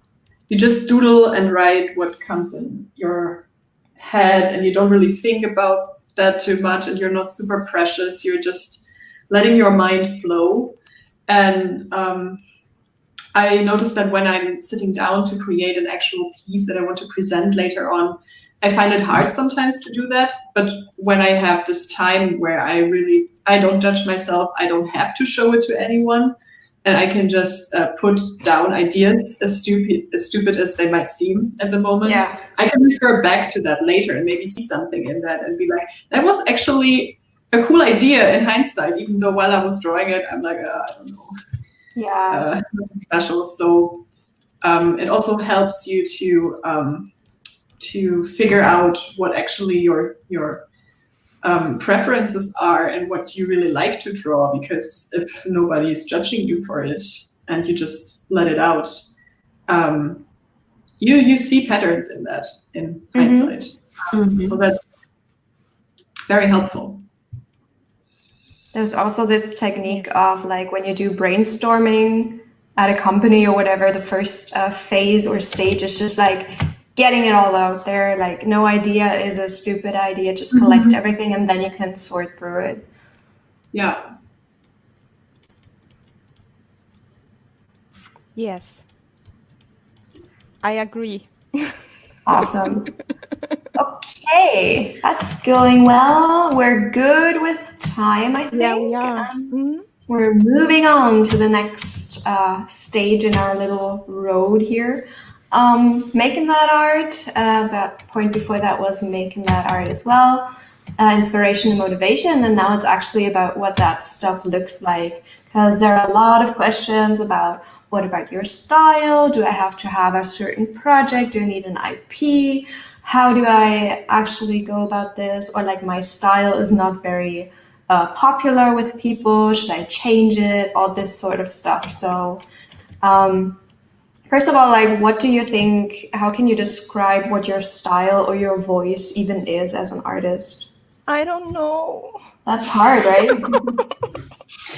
doodle and write what comes in your head, and you don't really think about that too much, and you're not super precious. You're just letting your mind flow. And I noticed that when I'm sitting down to create an actual piece that I want to present later on, I find it hard sometimes to do that. But when I have this time where I don't judge myself, I don't have to show it to anyone, and I can just put down ideas, as stupid as they might seem at the moment. Yeah. I can refer back to that later and maybe see something in that and be like, that was actually a cool idea in hindsight, even though while I was drawing it, I'm like, I don't know. Yeah. Nothing special. So it also helps you to figure out what actually your preferences are and what you really like to draw, because if nobody is judging you for it and you just let it out, you see patterns in that in hindsight. So that's very helpful. There's also this technique of like when you do brainstorming at a company or whatever, the first phase or stage is just like getting it all out there. Like no idea is a stupid idea. Just collect everything and then you can sort through it. Yeah. Yes. I agree. Awesome. Okay, that's going well. We're good with time, I think. Yeah, we are. We're moving on to the next stage in our little road here. Making that art, that point before that was making that art as well. Inspiration and motivation, and now it's actually about what that stuff looks like, because there are a lot of questions about what about your style? Do I have to have a certain project? Do I need an IP? How do I actually go about this? Or like my style is not very popular with people. Should I change it? All this sort of stuff. So first of all, like, what do you think? How can you describe what your style or your voice even is as an artist? I don't know. That's hard, right?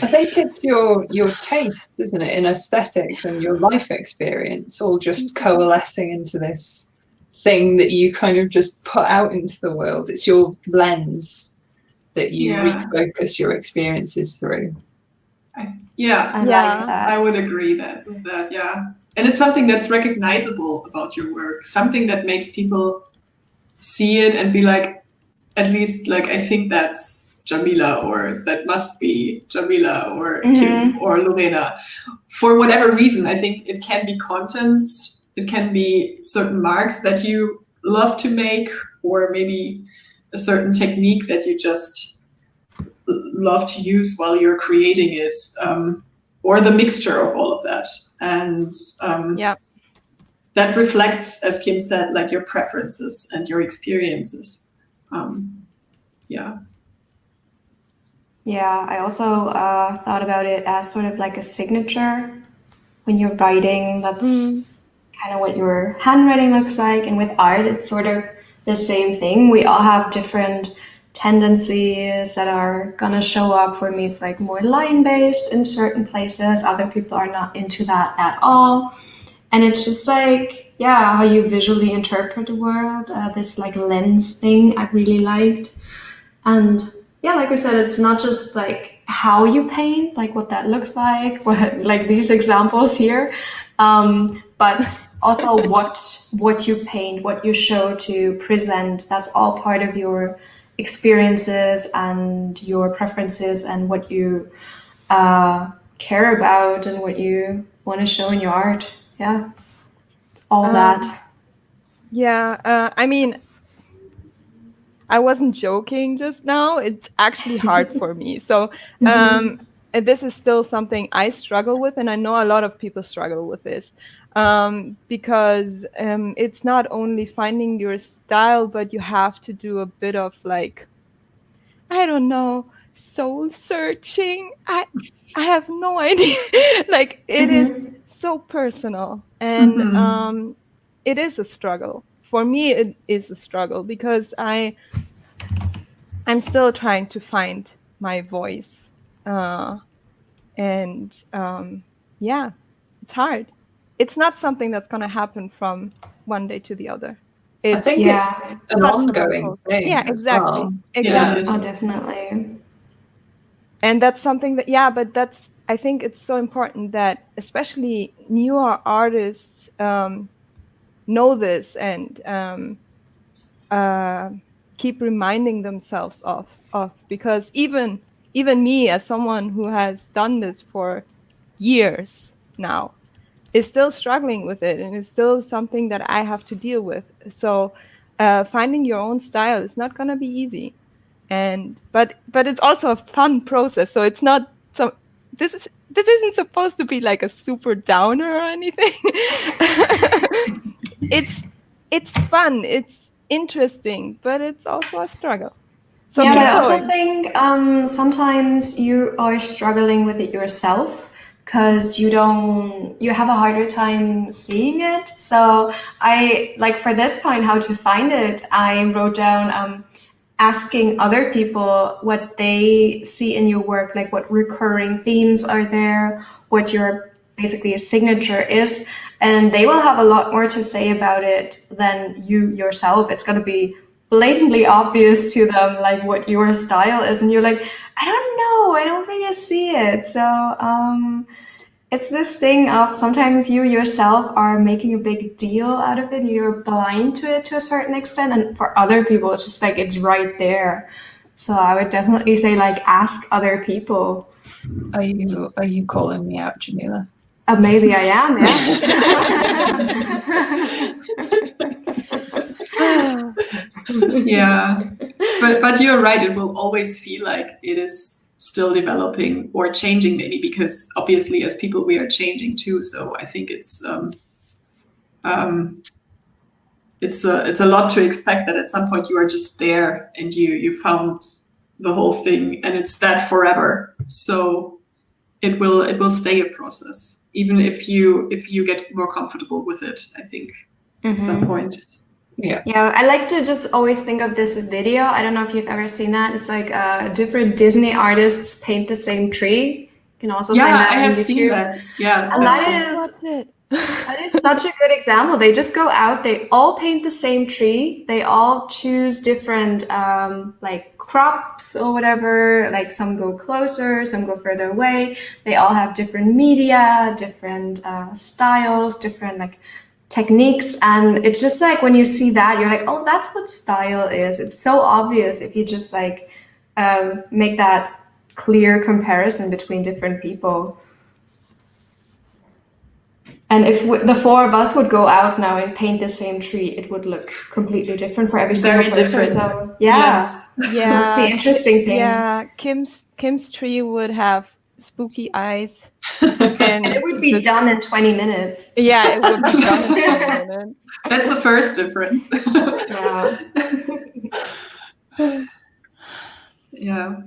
I think it's your taste, isn't it, in aesthetics and your life experience all just coalescing into this thing that you kind of just put out into the world. It's your lens that you refocus your experiences through. I like that. I would agree with that, yeah. And it's something that's recognizable about your work, something that makes people see it and be like, at least like, I think that's Djamila, or that must be Djamila or Kim or Lorena. For whatever reason, I think it can be content, it can be certain marks that you love to make, or maybe a certain technique that you just love to use while you're creating it, or the mixture of all of that. And that reflects, as Kim said, like your preferences and your experiences. Yeah, I also thought about it as sort of like a signature. When you're writing, that's kind of what your handwriting looks like. And with art, it's sort of the same thing. We all have different tendencies that are gonna show up. For me, it's like more line-based in certain places. Other people are not into that at all. And it's just like, how you visually interpret the world, this like lens thing I really liked. And like I said, it's not just like how you paint, like what that looks like, like these examples here, but also what you paint, what you show to present. That's all part of your experiences and your preferences and what you care about and what you want to show in your art. Yeah, all that. Yeah, I mean, I wasn't joking just now. It's actually hard for me. So this is still something I struggle with, and I know a lot of people struggle with this, because it's not only finding your style, but you have to do a bit of like, I don't know, soul searching. I have no idea. Like it is so personal, and it is a struggle. For me, it is a struggle because I'm still trying to find my voice, and it's hard. It's not something that's going to happen from one day to the other. I think it's an ongoing thing. Yeah, exactly. Well. Exactly. Oh, definitely. And that's something that, but I think it's so important that especially newer artists know this and keep reminding themselves of because even me as someone who has done this for years now is still struggling with it, and it's still something that I have to deal with. So finding your own style is not going to be easy, but it's also a fun process. So it's not so this isn't supposed to be like a super downer or anything. it's fun, it's interesting, but it's also a struggle. So yeah, keep but I also going. think sometimes you are struggling with it yourself because you have a harder time seeing it. So I like for this point, how to find it, I wrote down asking other people what they see in your work, like what recurring themes are there, what your basically a signature is, and they will have a lot more to say about it than you yourself. It's going to be blatantly obvious to them like what your style is, and you're like, I don't know, I don't really see it. So it's this thing of sometimes you yourself are making a big deal out of it, you're blind to it to a certain extent, and for other people it's just like it's right there. So I would definitely say like ask other people. Are you calling me out, Djamila? Maybe I am, yeah. Yeah, but you're right, it will always feel like it is still developing or changing, maybe, because obviously as people we are changing too. So I think it's a lot to expect that at some point you are just there and you found the whole thing and it's that forever. So it will stay a process, even if you get more comfortable with it, I think, at some point. Yeah. Yeah, I like to just always think of this video. I don't know if you've ever seen that. It's like different Disney artists paint the same tree. You can also find that I on have YouTube. seen that. Yeah, and that's that is such a good example. They just go out, they all paint the same tree. They all choose different like crops or whatever. Like some go closer, some go further away. They all have different media, different styles, different like techniques, and it's just like when you see that you're like, oh, that's what style is. It's so obvious if you just like make that clear comparison between different people. And if the four of us would go out now and paint the same tree, it would look completely different for every single person. different. So yeah, that's the interesting thing. Yeah, Kim's tree would have spooky eyes. And it would be done in 20 minutes. Yeah, it would be done in 20 minutes. That's the first difference. Yeah. Yeah.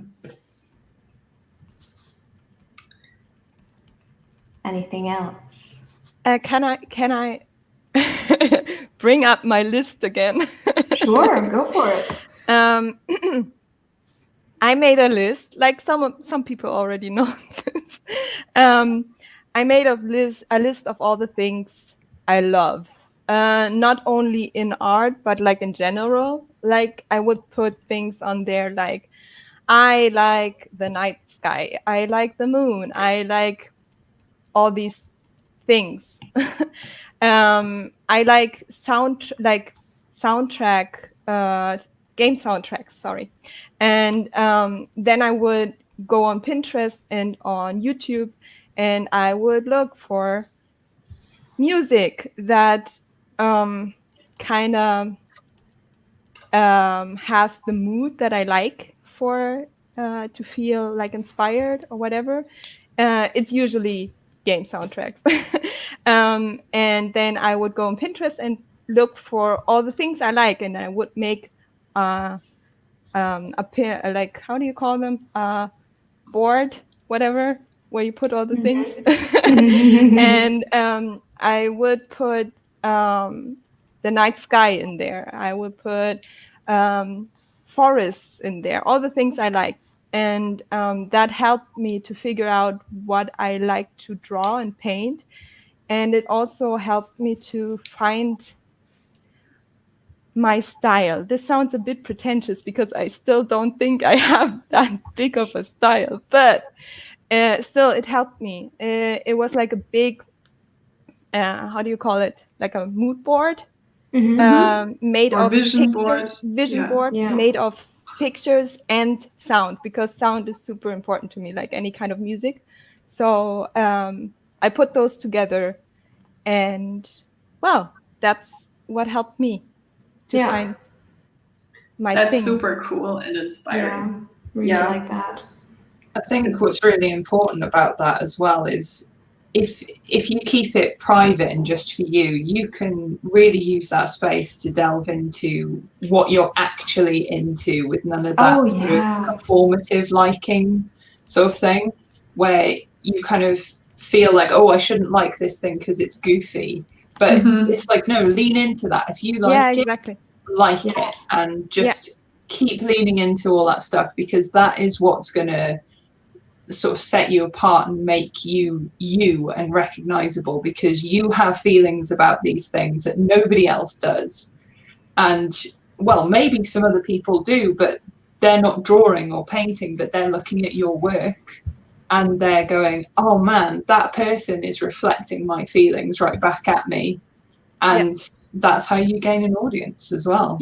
Anything else? Can I bring up my list again? Sure, go for it. I made a list, like some people already know this. I made a list of all the things I love, not only in art, but like in general. Like I would put things on there like, I like the night sky, I like the moon, I like all these things. I like soundtrack, game soundtracks, sorry. And then I would go on Pinterest and on YouTube, and I would look for music that kind of has the mood that I like for to feel like inspired or whatever. It's usually game soundtracks. And then I would go on Pinterest and look for all the things I like, and I would make a pair, like, how do you call them? Board, whatever, where you put all the things. And I would put the night sky in there. I would put forests in there, all the things I like. And that helped me to figure out what I like to draw and paint. And it also helped me to find my style. This sounds a bit pretentious because I still don't think I have that big of a style, but still it helped me. It was like a big, how do you call it? Like a mood board made Or of vision board. vision board made of pictures and sound, because sound is super important to me, like any kind of music. So I put those together, and well, that's what helped me to find my That's thing. super cool and inspiring. Really like that. I think what's really important about that as well is if you keep it private and just for you, you can really use that space to delve into what you're actually into with none of that sort of performative liking sort of thing, where you kind of feel like, oh, I shouldn't like this thing because it's goofy. But it's like, no, lean into that. If you like it, like it, and just keep leaning into all that stuff, because that is what's going to sort of set you apart and make you and recognizable, because you have feelings about these things that nobody else does. And well, maybe some other people do, but they're not drawing or painting, but they're looking at your work and they're going, oh man, that person is reflecting my feelings right back at me. And that's how you gain an audience as well.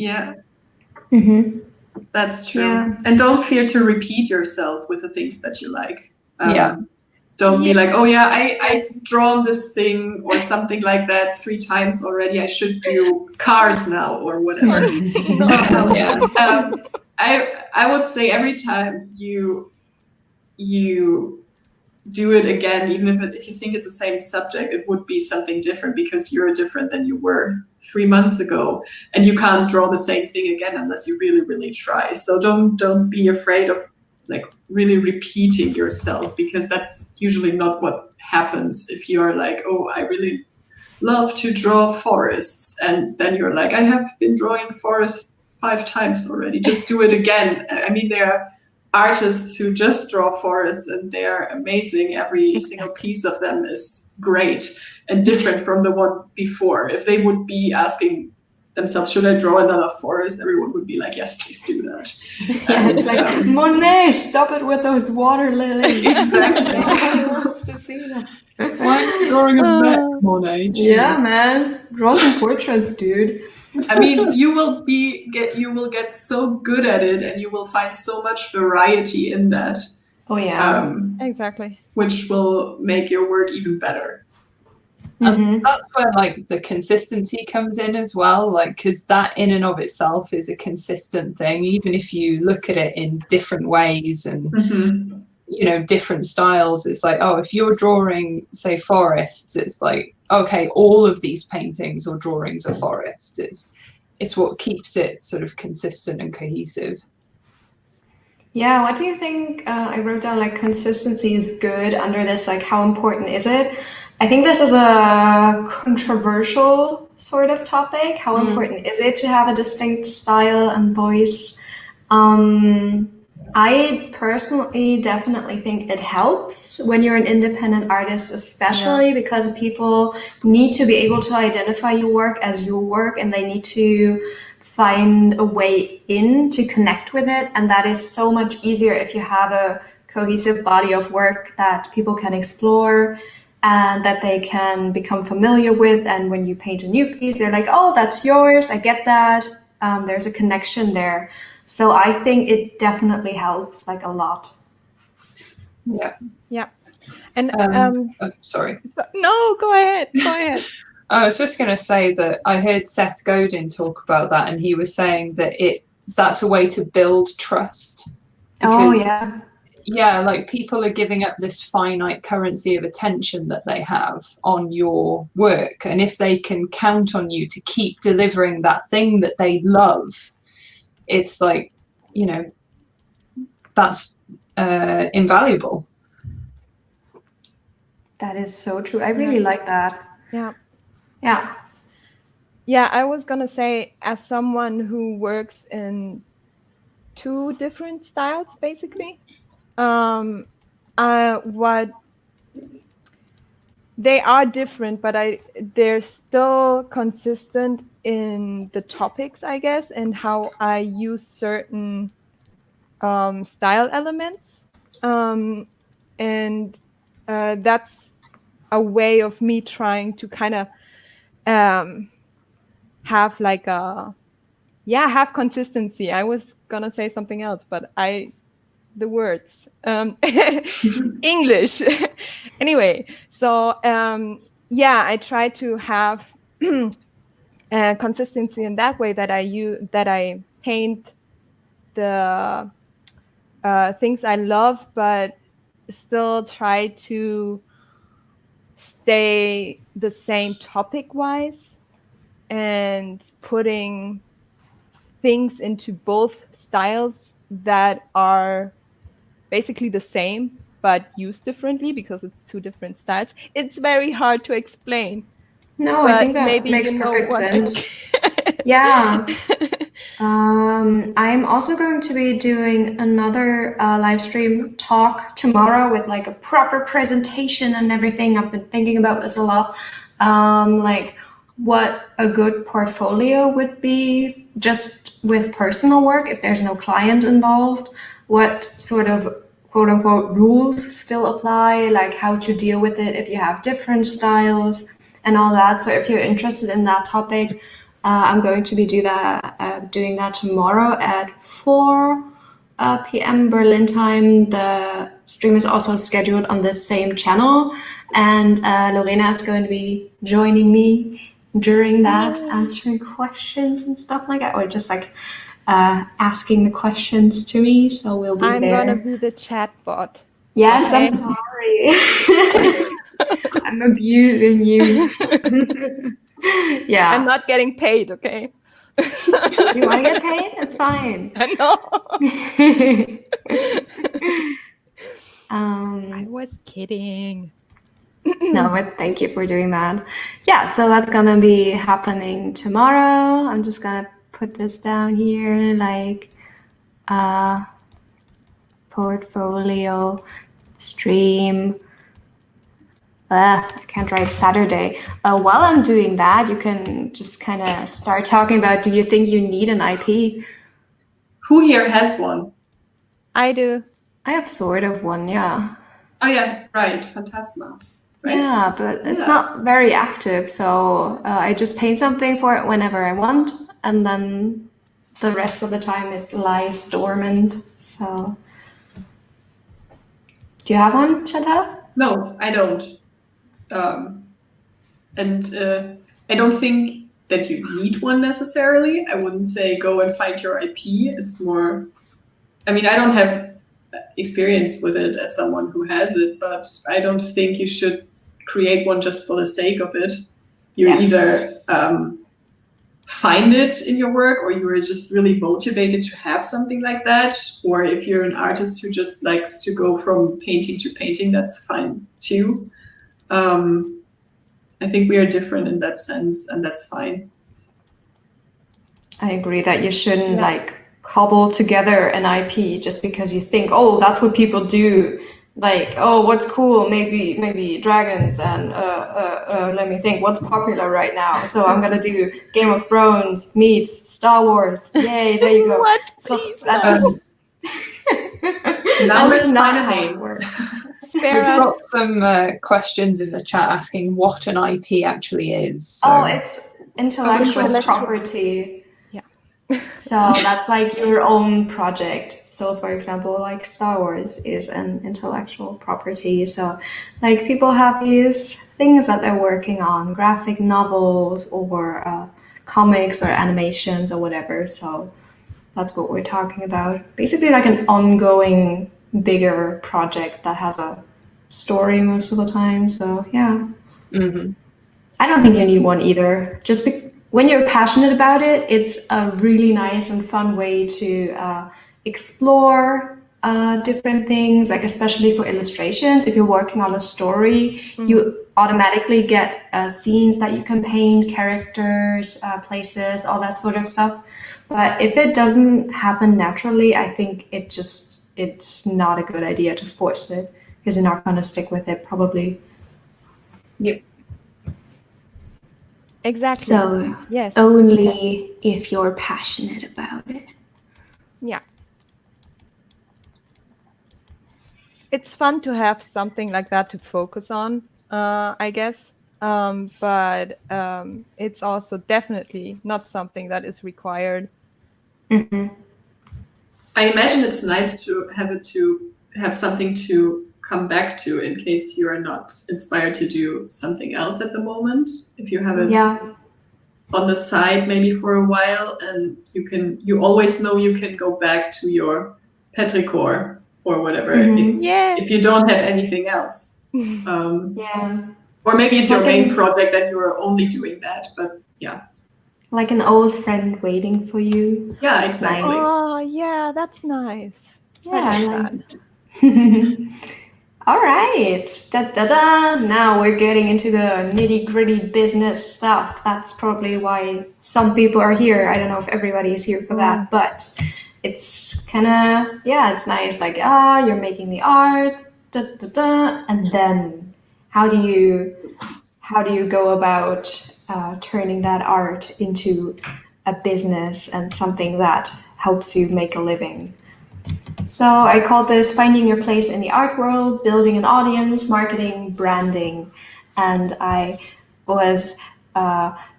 That's true. And don't fear to repeat yourself with the things that you like. Don't be like, oh yeah, I've drawn this thing or something like that 3 times already. I should do cars now or whatever. I would say every time you do it again, even if you think it's the same subject, it would be something different, because you're different than you were 3 months ago, and you can't draw the same thing again unless you really, really try. So don't be afraid of like really repeating yourself, because that's usually not what happens. If you're like, oh, I really love to draw forests, and then you're like, I have been drawing forests 5 times already, just do it again. I mean, there are artists who just draw forests and they're amazing. Every single piece of them is great and different from the one before. If they would be asking themselves, should I draw another forest, everyone would be like, yes, please do that. It's like, Monet, stop it with those water lilies. Exactly. Nobody wants to see that. Why are you drawing a vet, Monet? Jeez. Yeah, man. Draw some portraits, dude. I mean, you will get so good at it, and you will find so much variety in that. Oh yeah. Exactly. Which will make your work even better. And that's where like the consistency comes in as well, like, because that in and of itself is a consistent thing, even if you look at it in different ways and you know, different styles. It's like, oh, if you're drawing, say, forests, it's like, okay, all of these paintings or drawings are forests. It's what keeps it sort of consistent and cohesive. Yeah, what do you think? I wrote down like consistency is good under this, like how important is it? I think this is a controversial sort of topic. How important is it to have a distinct style and voice? I personally definitely think it helps when you're an independent artist, especially because people need to be able to identify your work as your work, and they need to find a way in to connect with it. And that is so much easier if you have a cohesive body of work that people can explore and that they can become familiar with. And when you paint a new piece, they're like, oh, that's yours. I get that. There's a connection there. So I think it definitely helps, like, a lot. Yeah. And sorry. No, go ahead. I was just going to say that I heard Seth Godin talk about that, and he was saying that that's a way to build trust. Because, like, people are giving up this finite currency of attention that they have on your work, and if they can count on you to keep delivering that thing that they love, it's like, you know, that's invaluable. That is so true. I really like that. Yeah, I was gonna say, as someone who works in 2 different styles, basically, what they are different, but they're still consistent in the topics, I guess, and how I use certain style elements. And that's a way of me trying to kind of have like have consistency. I was gonna say something else, but the words English. Anyway, so I try to have consistency in that way, that I paint the things I love, but still try to stay the same topic wise, and putting things into both styles that are basically the same but used differently, because it's two different styles. It's very hard to explain. No, but I think that maybe makes you know perfect what sense. Yeah. I'm also going to be doing another live stream talk tomorrow with like a proper presentation and everything. I've been thinking about this a lot. Like what a good portfolio would be just with personal work if there's no client involved. What sort of quote unquote rules still apply, like how to deal with it if you have different styles and all that. So if you're interested in that topic, I'm going to be doing that tomorrow at 4 p.m. Berlin time. The stream is also scheduled on this same channel, and Lorena is going to be joining me during that, answering questions and stuff like that, or just like asking the questions to me. So we'll be I'm there. gonna be the chat bot. Yes, Okay. I'm sorry. I'm abusing you. Yeah. I'm not getting paid, okay? Do you want to get paid? It's fine. I know. I I was kidding. No, but thank you for doing that. Yeah, so that's gonna be happening tomorrow. I'm just gonna put this down here, like portfolio stream. I can't write Saturday. While I'm doing that, you can just kind of start talking about, do you think you need an IP? Who here has one? I do. I have sort of one, yeah. Oh yeah, right, Phantasma. Right? Yeah, but it's not very active, so I just paint something for it whenever I want, and then the rest of the time it lies dormant. So, do you have one, Chantal? No, I don't. And I don't think that you need one necessarily. I wouldn't say go and find your IP. It's more, I mean, I don't have experience with it as someone who has it, but I don't think you should create one just for the sake of it. You either find it in your work, or you are just really motivated to have something like that. Or if you're an artist who just likes to go from painting to painting, that's fine too. I think we are different in that sense, and that's fine. I agree that you shouldn't like cobble together an IP just because you think, oh, that's what people do. Like, oh, what's cool? Maybe dragons, and let me think, what's popular right now? So I'm gonna do Game of Thrones meets Star Wars. Yay, there you go. What? So Please, that's no. just Now that's let's just not find a how it name. works. Spare We've us. got some questions in the chat asking what an IP actually is. So. Oh, it's intellectual Intellectual. property. Yeah. So that's like your own project. So for example, like Star Wars is an intellectual property. So like people have these things that they're working on, graphic novels or comics or animations or whatever. So that's what we're talking about. Basically like an ongoing bigger project that has a story most of the time. So yeah. Mm-hmm. I don't think you need one either. Just when you're passionate about it, it's a really nice and fun way to explore different things, like especially for illustrations. If you're working on a story, you automatically get scenes that you can paint, characters, places, all that sort of stuff. But if it doesn't happen naturally, I think it's not a good idea to force it, because you're not going to stick with it probably. Yep. Exactly. So yes. only if you're passionate about it. Yeah. It's fun to have something like that to focus on, I guess. But it's also definitely not something that is required. Mm-hmm. I imagine it's nice to have something to come back to in case you are not inspired to do something else at the moment. If you have it on the side maybe for a while, and you always know you can go back to your petrichor or whatever if you don't have anything else. Or maybe it's your main project and you're only doing that, but yeah. Like an old friend waiting for you. Yeah, exactly. Oh, yeah, that's nice. Yeah, I like that. All right. Now we're getting into the nitty-gritty business stuff. That's probably why some people are here. I don't know if everybody is here for that, but it's kind of, it's nice. Like, you're making the art, and then how do you go about turning that art into a business and something that helps you make a living? So I called this Finding Your Place in the Art World, Building an Audience, Marketing, Branding. And I was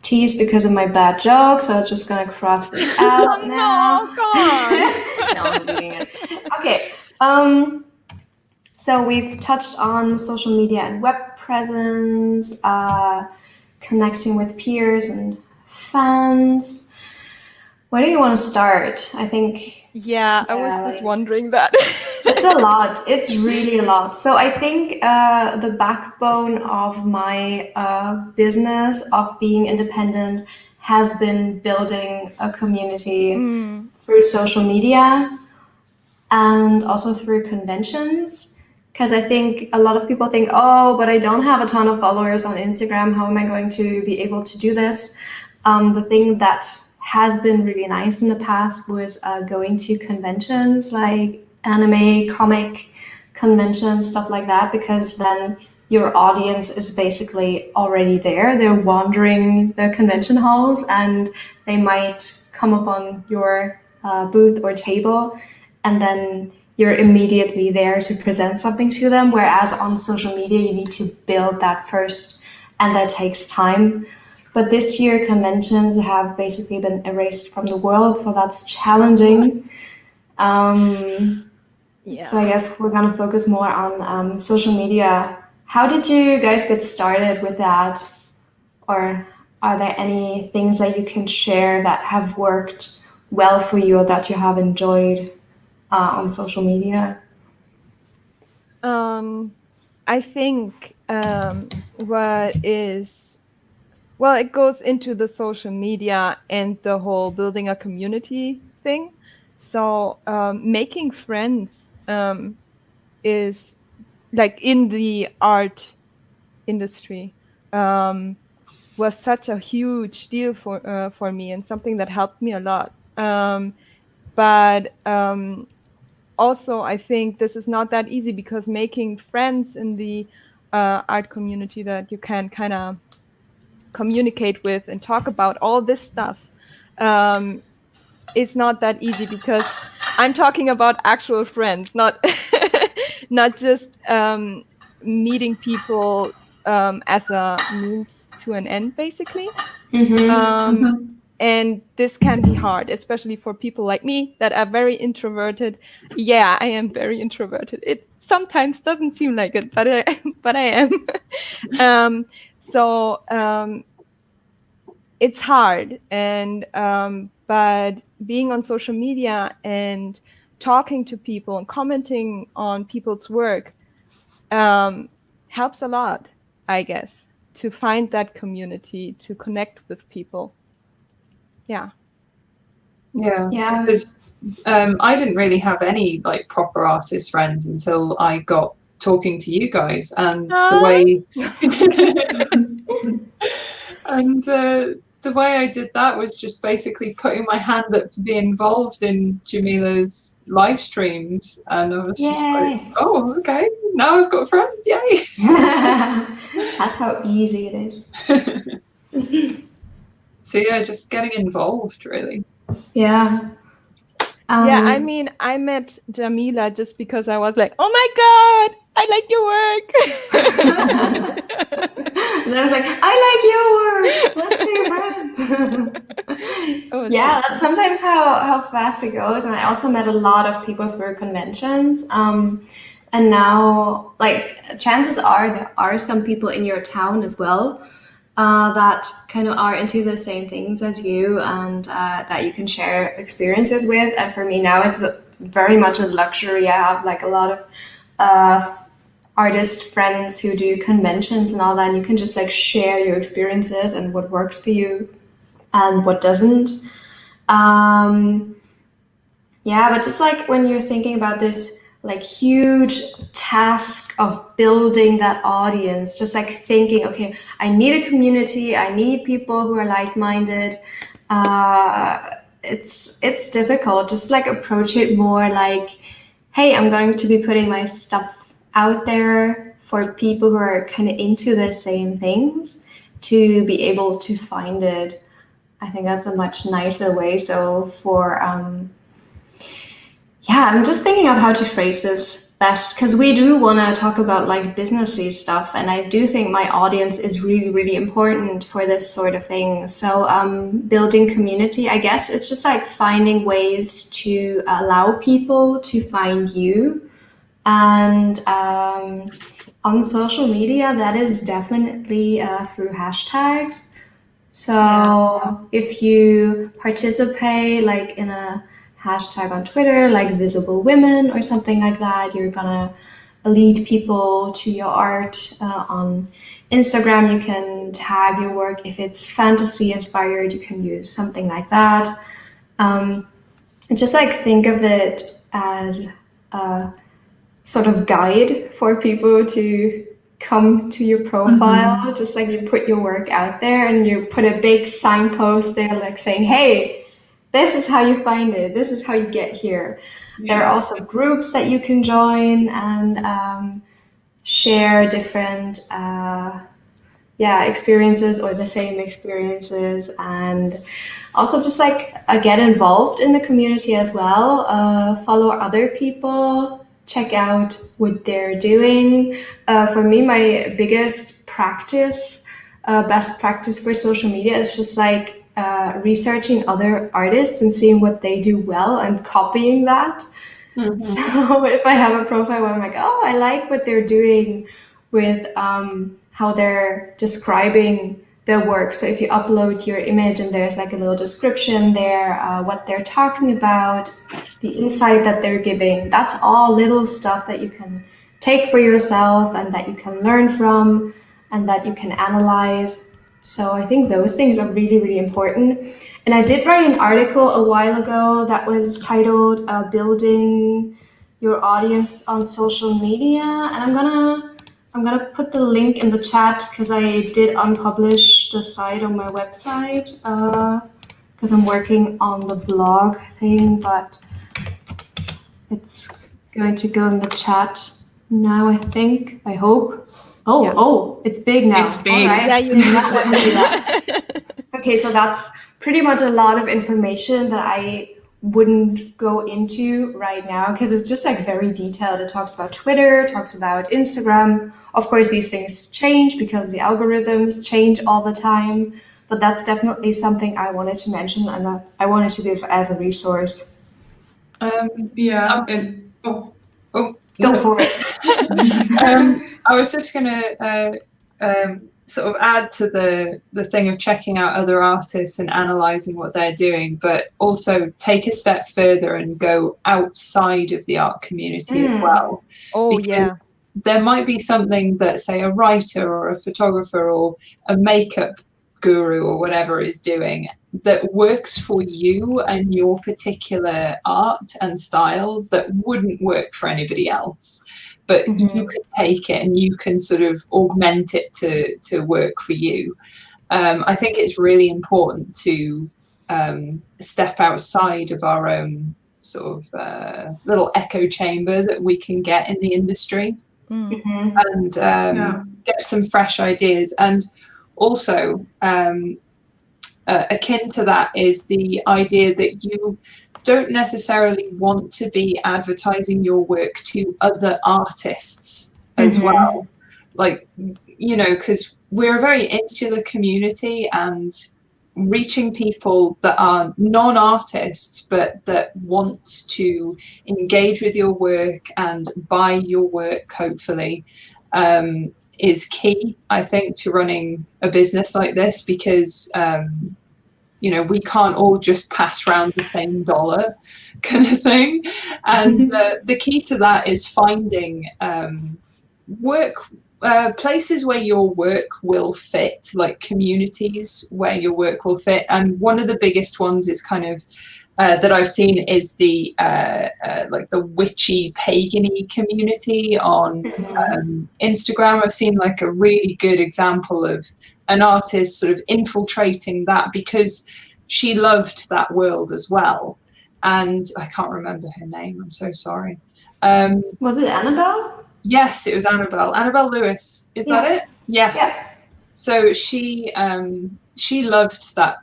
teased because of my bad joke, so I'm just going to cross this out now. No, go on. No, I'm leaving it. Okay. So we've touched on social media and web presence, connecting with peers and fans. Where do you want to start? I think... Yeah, I was just wondering that. It's a lot. It's really a lot. So I think the backbone of my business of being independent has been building a community through social media and also through conventions. Because I think a lot of people think, oh, but I don't have a ton of followers on Instagram. How am I going to be able to do this? The thing that has been really nice in the past was going to conventions like anime, comic conventions, stuff like that, because then your audience is basically already there. They're wandering the convention halls and they might come up on your booth or table, and then you're immediately there to present something to them. Whereas on social media, you need to build that first, and that takes time. But this year, conventions have basically been erased from the world, so that's challenging. So I guess we're going to focus more on social media. How did you guys get started with that? Or are there any things that you can share that have worked well for you or that you have enjoyed on social media? I think what is... Well, it goes into the social media and the whole building a community thing. So making friends is like in the art industry was such a huge deal for me and something that helped me a lot. But also, I think this is not that easy because making friends in the art community that you can kind of communicate with and talk about all this stuff it's not that easy because I'm talking about actual friends, not not just meeting people as a means to an end, basically. And this can be hard, especially for people like me that are very introverted. Yeah, I am very introverted. It sometimes doesn't seem like it, but I am. So it's hard, and but being on social media and talking to people and commenting on people's work helps a lot, I guess, to find that community, to connect with people. Yeah. Because I didn't really have any like proper artist friends until I got talking to you guys, and the way and the way I did that was just basically putting my hand up to be involved in Djamila's live streams, and I was just like, oh, okay, now I've got friends, yay. That's how easy it is. So yeah, just getting involved, really. Yeah. Yeah, I mean, I met Djamila just because I was like, oh my God, I like your work. And I was like, I like your work. Let's be friends. Oh, yeah, that's sometimes how fast it goes. And I also met a lot of people through conventions. And now, like, chances are there are some people in your town as well that kind of are into the same things as you, and that you can share experiences with. And for me now, it's very much a luxury. I have like a lot of artist friends who do conventions and all that, and you can just like share your experiences and what works for you and what doesn't. Yeah, but just like when you're thinking about this like huge task of building that audience, just like thinking, okay, I need a community, I need people who are like-minded. It's difficult. Just like approach it more like, hey, I'm going to be putting my stuff out there for people who are kind of into the same things to be able to find it. I think that's a much nicer way. So for yeah, I'm just thinking of how to phrase this best, because we do want to talk about like businessy stuff, and I do think my audience is really, really important for this sort of thing. So building community, I guess it's just like finding ways to allow people to find you. And on social media, that is definitely through hashtags. So if you participate like in a hashtag on Twitter, like visible women or something like that, you're gonna lead people to your art. On Instagram, you can tag your work. If it's fantasy inspired, you can use something like that. And just like think of it as a sort of guide for people to come to your profile. Just like you put your work out there and you put a big signpost there like saying, hey, this is how you find it, this is how you get here. There are also groups that you can join and share different experiences or the same experiences, and also just like get involved in the community as well. Follow other people, check out what they're doing. For me, my biggest practice, best practice for social media is just like researching other artists and seeing what they do well and copying that. So if I have a profile where I'm like, oh, I like what they're doing with how they're describing their work. So if you upload your image and there's like a little description there, what they're talking about, the insight that they're giving, that's all little stuff that you can take for yourself and that you can learn from and that you can analyze. So I think those things are really, really important. And I did write an article a while ago that was titled Building Your Audience on Social Media. And I'm gonna put the link in the chat because I did unpublish the site on my website because I'm working on the blog thing, but it's going to go in the chat now, I think, I hope. Oh, it's big now. It's big. All right. Yeah, you Did not let me do that. Okay, so that's pretty much a lot of information that I wouldn't go into right now because it's just like very detailed. It talks about Twitter, talks about Instagram. Of course, these things change because the algorithms change all the time, but that's definitely something I wanted to mention and I wanted to give as a resource. Go for it. I was just gonna sort of add to the thing of checking out other artists and analysing what they're doing, but also take a step further and go outside of the art community as well. Because there might be something that, say, a writer or a photographer or a makeup guru or whatever is doing that works for you and your particular art and style that wouldn't work for anybody else. But you can take it and you can sort of augment it to work for you. I think it's really important to step outside of our own sort of little echo chamber that we can get in the industry. and get some fresh ideas. And also, akin to that is the idea that you don't necessarily want to be advertising your work to other artists as well. Like, you know, because we're a very insular community, and reaching people that are non-artists but that want to engage with your work and buy your work, hopefully, is key, I think, to running a business like this, because you know, we can't all just pass around the same dollar kind of thing. And the key to that is finding work places where your work will fit, like communities where your work will fit. And one of the biggest ones is kind of that I've seen is the like the witchy pagany community on Instagram. I've seen like a really good example of an artist sort of infiltrating that because she loved that world as well. And I can't remember her name, I'm so sorry. Was it Annabelle? Yes, it was Annabelle Lewis. Is that it? Yes. Yeah. So she loved that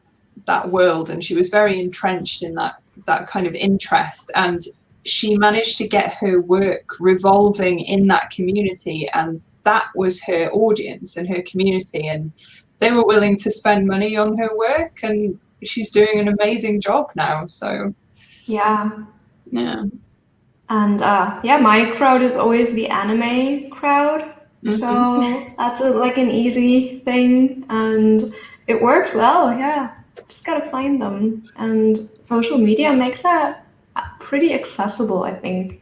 world, and she was very entrenched in that kind of interest, and she managed to get her work revolving in that community, and that was her audience and her community, and they were willing to spend money on her work, and she's doing an amazing job now. So yeah. And my crowd is always the anime crowd. So that's like an easy thing, and it works well. Yeah, just gotta find them, and social media makes that pretty accessible, I think.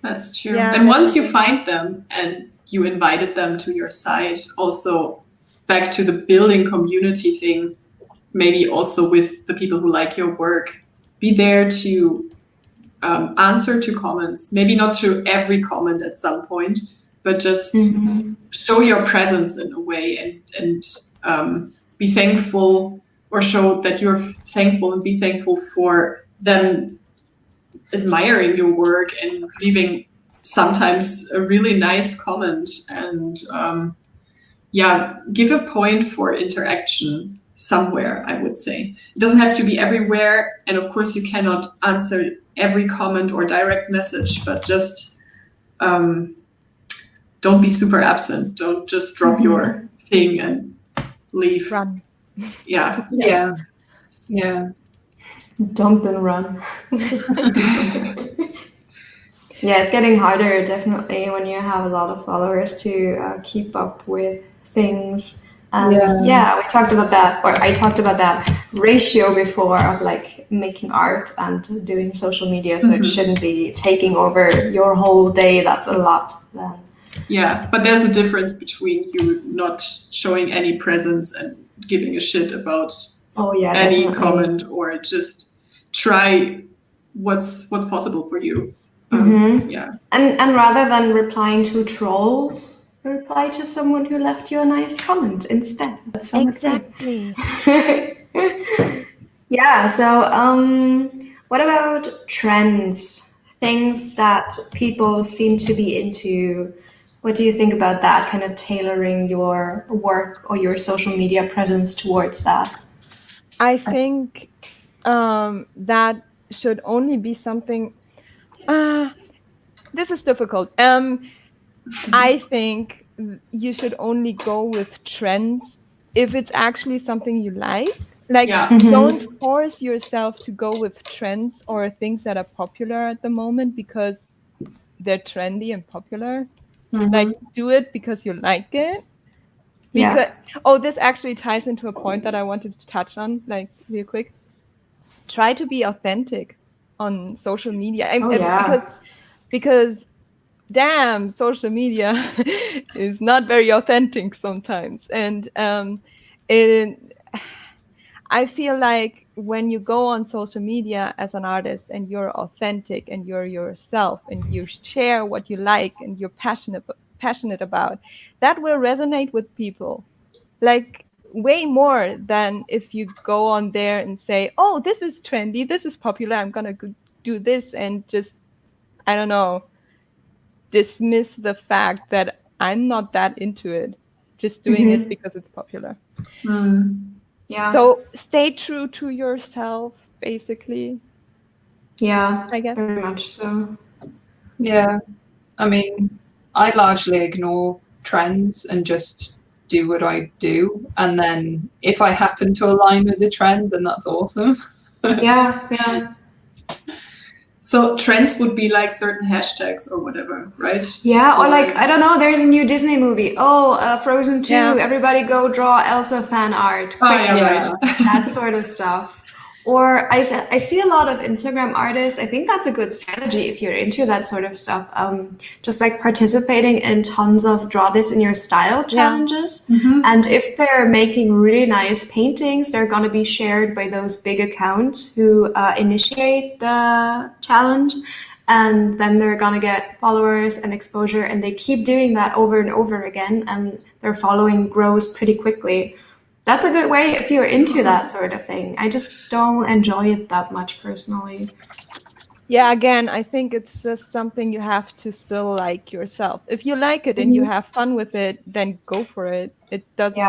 That's true. And once you find them and you invited them to your site, also back to the building community thing, maybe also with the people who like your work, be there to answer to comments, maybe not to every comment at some point, but just show your presence in a way, and be thankful, or show that you're thankful, and be thankful for them admiring your work and leaving sometimes a really nice comment, and give a point for interaction somewhere, I would say. It doesn't have to be everywhere, and of course you cannot answer every comment or direct message, but just don't be super absent. Don't just drop your thing and leave. Run. Yeah. Dump and run. Yeah, it's getting harder, definitely, when you have a lot of followers to keep up with things. And we talked about that, or I talked about that ratio before of like making art and doing social media. So it shouldn't be taking over your whole day. That's a lot then. Yeah, but there's a difference between you not showing any presence and giving a shit about any comment, or just try what's possible for you. And rather than replying to trolls, reply to someone who left you a nice comment instead. Exactly. Yeah, so what about trends? Things that people seem to be into. What do you think about that? Kind of tailoring your work or your social media presence towards that? I think that should only be something. This is difficult. I think you should only go with trends if it's actually something you like. Like, don't force yourself to go with trends or things that are popular at the moment because they're trendy and popular. Like, do it because you like it. This actually ties into a point that I wanted to touch on, like, real quick. Try to be authentic on social media. Because damn, social media is not very authentic sometimes. And I feel like when you go on social media as an artist and you're authentic and you're yourself and you share what you like and you're passionate about, that will resonate with people. Like, way more than if you go on there and say, oh, this is trendy, this is popular, I'm gonna do this, and just, I don't know, dismiss the fact that I'm not that into it, just doing it because it's popular. Yeah. So stay true to yourself, basically. Yeah, I guess. very much so. Yeah, I mean, I largely ignore trends and just do what I do, and then if I happen to align with the trend, then that's awesome. Yeah. So trends would be like certain hashtags or whatever, right? Yeah, or like, I don't know, there's a new Disney movie. Oh, Frozen 2, everybody go draw Elsa fan art. Oh, yeah, right. That sort of stuff. Or I see a lot of Instagram artists. I think that's a good strategy if you're into that sort of stuff. Just like participating in tons of draw this in your style challenges. And if they're making really nice paintings, they're going to be shared by those big accounts who initiate the challenge. And then they're going to get followers and exposure. And they keep doing that over and over again. And their following grows pretty quickly. That's a good way if you're into that sort of thing. I just don't enjoy it that much personally. Yeah, again, I think it's just something you have to still like yourself. If you like it and you have fun with it, then go for it. It doesn't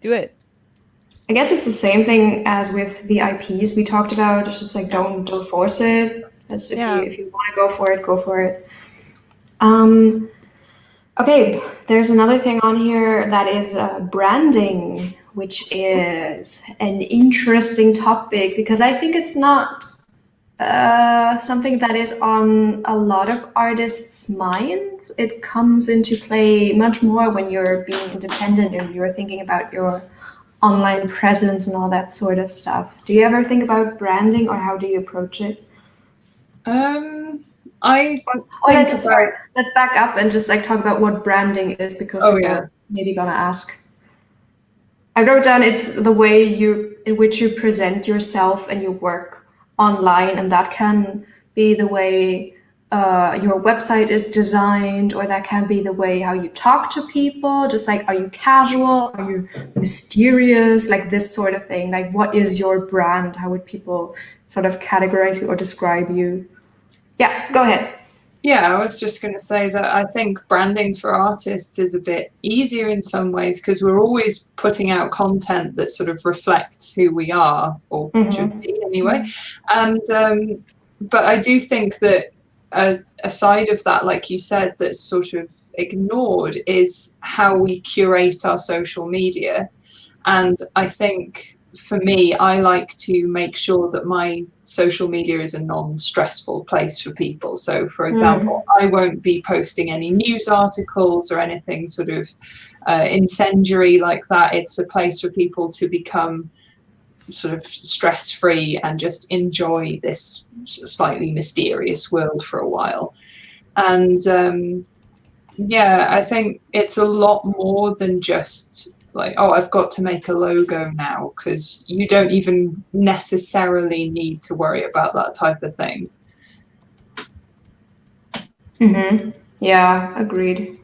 do it. I guess it's the same thing as with the IPs we talked about. It's just like don't force it. As if you want to go for it, go for it. Okay, there's another thing on here that is branding, which is an interesting topic because I think it's not something that is on a lot of artists' minds. It comes into play much more when you're being independent and you're thinking about your online presence and all that sort of stuff. Do you ever think about branding, or how do you approach it? Let's back up and just like talk about what branding is, because people are maybe gonna ask. I wrote down it's the way in which you present yourself and your work online, and that can be the way your website is designed, or that can be the way how you talk to people. Just like, are you casual? Are you mysterious? Like this sort of thing. Like, what is your brand? How would people sort of categorize you or describe you? Yeah, go ahead. Yeah, I was just going to say that I think branding for artists is a bit easier in some ways because we're always putting out content that sort of reflects who we are, or should be anyway. And but I do think that a side of that, like you said, that's sort of ignored is how we curate our social media. And I think for me, I like to make sure that my social media is a non-stressful place for people. So, for example, I won't be posting any news articles or anything sort of incendiary like that. It's a place for people to become sort of stress-free and just enjoy this slightly mysterious world for a while. And yeah, I think it's a lot more than just like, oh, I've got to make a logo now, because you don't even necessarily need to worry about that type of thing. Yeah, agreed.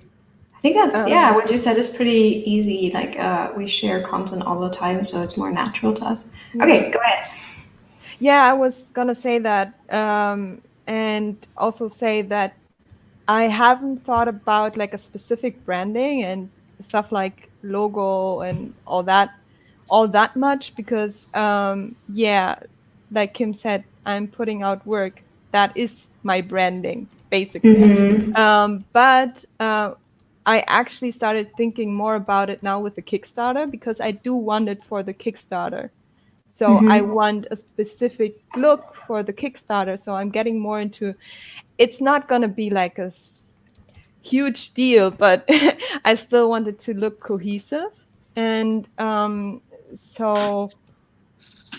I think that's, what you said is pretty easy. Like, we share content all the time, so it's more natural to us. Okay, go ahead. Yeah, I was gonna say that, and also say that I haven't thought about like a specific branding and stuff like logo and all that much, because like Kim said, I'm putting out work that is my branding basically. But I actually started thinking more about it now with the Kickstarter, because I do want it for the Kickstarter. So I want a specific look for the Kickstarter. So I'm getting more into, it's not going to be like a huge deal, but I still want it to look cohesive. And so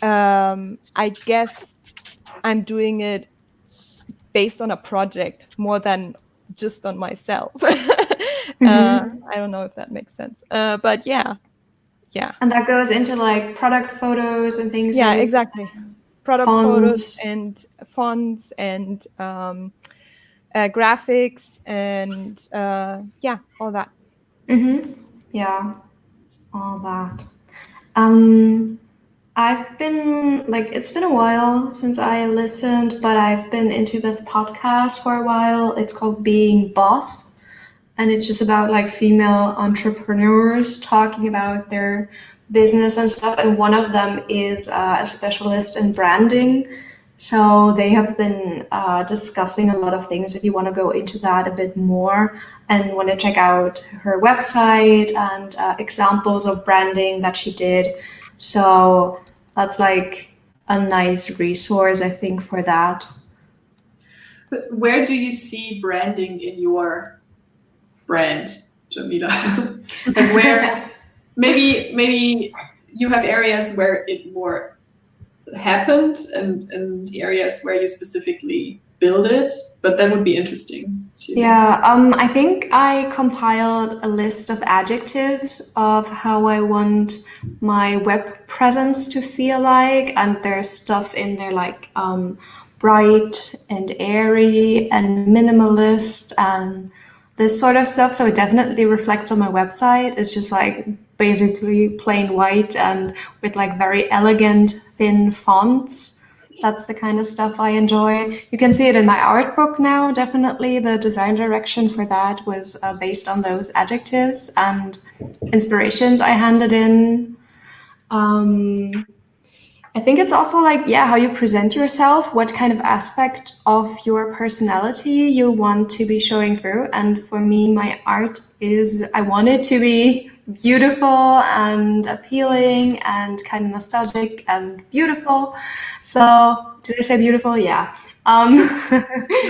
I guess I'm doing it based on a project more than just on myself. I don't know if that makes sense. But yeah. And that goes into like product photos and things. Yeah, exactly. Product photos and fonts and graphics and all that. Yeah, all that. I've been it's been a while since I listened, but I've been into this podcast for a while. It's called Being Boss, and it's just about female entrepreneurs talking about their business and stuff. And one of them is a specialist in branding. So they have been discussing a lot of things. If you want to go into that a bit more and want to check out her website and examples of branding that she did. So that's a nice resource, I think, for that. But where do you see branding in your brand, Djamila? Like where maybe you have areas where it more happened and areas where you specifically build it, but that would be interesting too. Yeah, I think I compiled a list of adjectives of how I want my web presence to feel like, and there's stuff in there bright and airy and minimalist and this sort of stuff. So it definitely reflects on my website. It's just basically plain white and with very elegant thin fonts. That's the kind of stuff I enjoy. You can see it in my art book now. Definitely the design direction for that was based on those adjectives and inspirations I handed in. I think it's also how you present yourself, what kind of aspect of your personality you want to be showing through. And for me, my art I want it to be beautiful and appealing and kind of nostalgic and beautiful. So did I say beautiful? Yeah.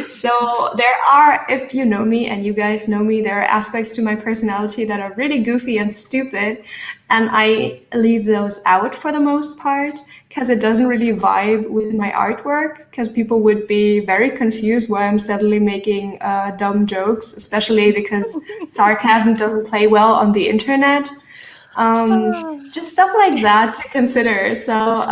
So there are, if you know me and you guys know me, there are aspects to my personality that are really goofy and stupid. And I leave those out for the most part because it doesn't really vibe with my artwork, because people would be very confused why I'm suddenly making dumb jokes, especially because sarcasm doesn't play well on the internet. Just stuff like that to consider. So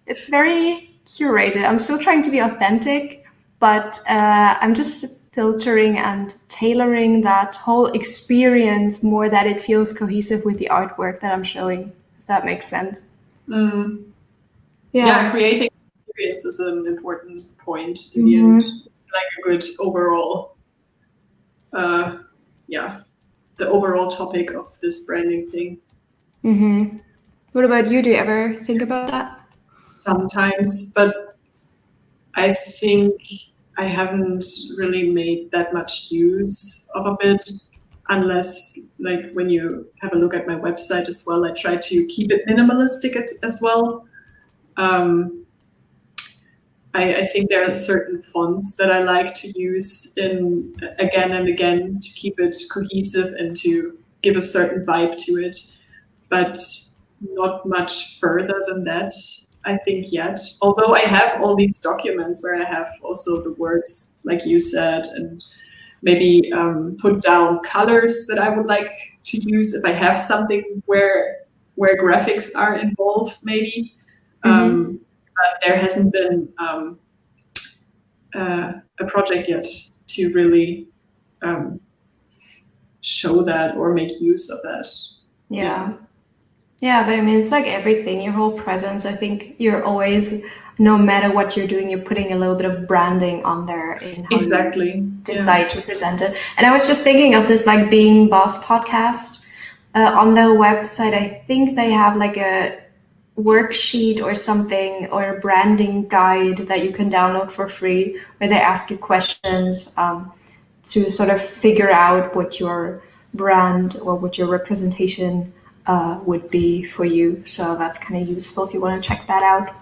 it's very curated. I'm still trying to be authentic, but I'm just filtering and tailoring that whole experience more that it feels cohesive with the artwork that I'm showing, if that makes sense. Yeah, creating experience is an important point in the end. It's a good overall, the overall topic of this branding thing. What about you? Do you ever think about that? Sometimes, but I think I haven't really made that much use of it, unless when you have a look at my website as well, I try to keep it minimalistic as well. I think there are certain fonts that I like to use again and again to keep it cohesive and to give a certain vibe to it, but not much further than that, I think, yet. Although I have all these documents where I have also the words, like you said, and maybe put down colors that I would like to use if I have something where graphics are involved, maybe. But there hasn't been a project yet to really show that or make use of that. Yeah, but I mean, it's like everything, your whole presence. I think you're always, no matter what you're doing, you're putting a little bit of branding on there in how you decide to present it. And I was just thinking of this Being Boss podcast on their website. I think they have a worksheet or something, or a branding guide that you can download for free, where they ask you questions to sort of figure out what your brand or what your representation would be for you. So that's kind of useful if you want to check that out.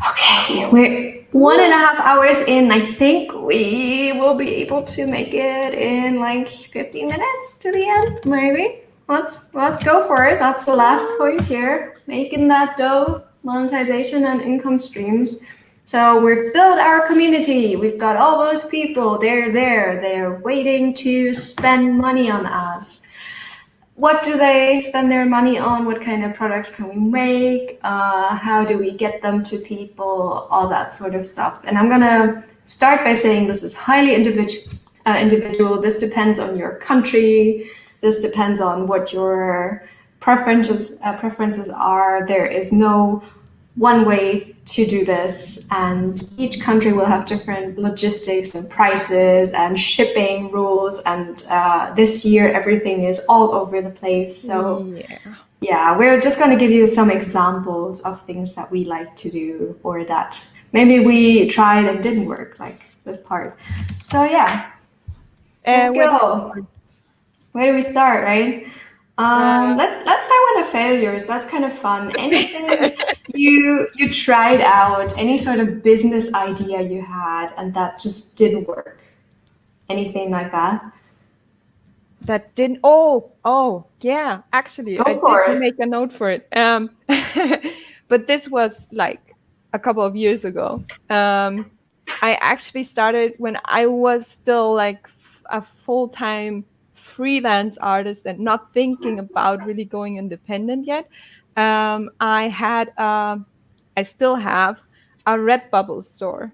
Okay, we're 1.5 hours in. I think we will be able to make it in 15 minutes to the end, maybe. Let's go for it. That's the last point here. Making that dough, monetization and income streams. So we've built our community. We've got all those people. They're there. They're waiting to spend money on us. What do they spend their money on? What kind of products can we make? How do we get them to people? All that sort of stuff. And I'm gonna start by saying this is highly individual. This depends on your country. This depends on what your preferences are there is no one way to do this, and each country will have different logistics and prices and shipping rules, and this year everything is all over the place. So yeah, we're just going to give you some examples of things that we like to do, or that maybe we tried and didn't work, like this part. So yeah, let's go. Where do we start, right? Let's start with the failures. That's kind of fun. Anything you tried out, any sort of business idea you had and that just didn't work? Anything like that? That didn't. Oh, yeah. Actually, I did make a note for it. But this was like a couple of years ago. I actually started when I was still like a full-time freelance artist and not thinking about really going independent yet. I still have a Redbubble store.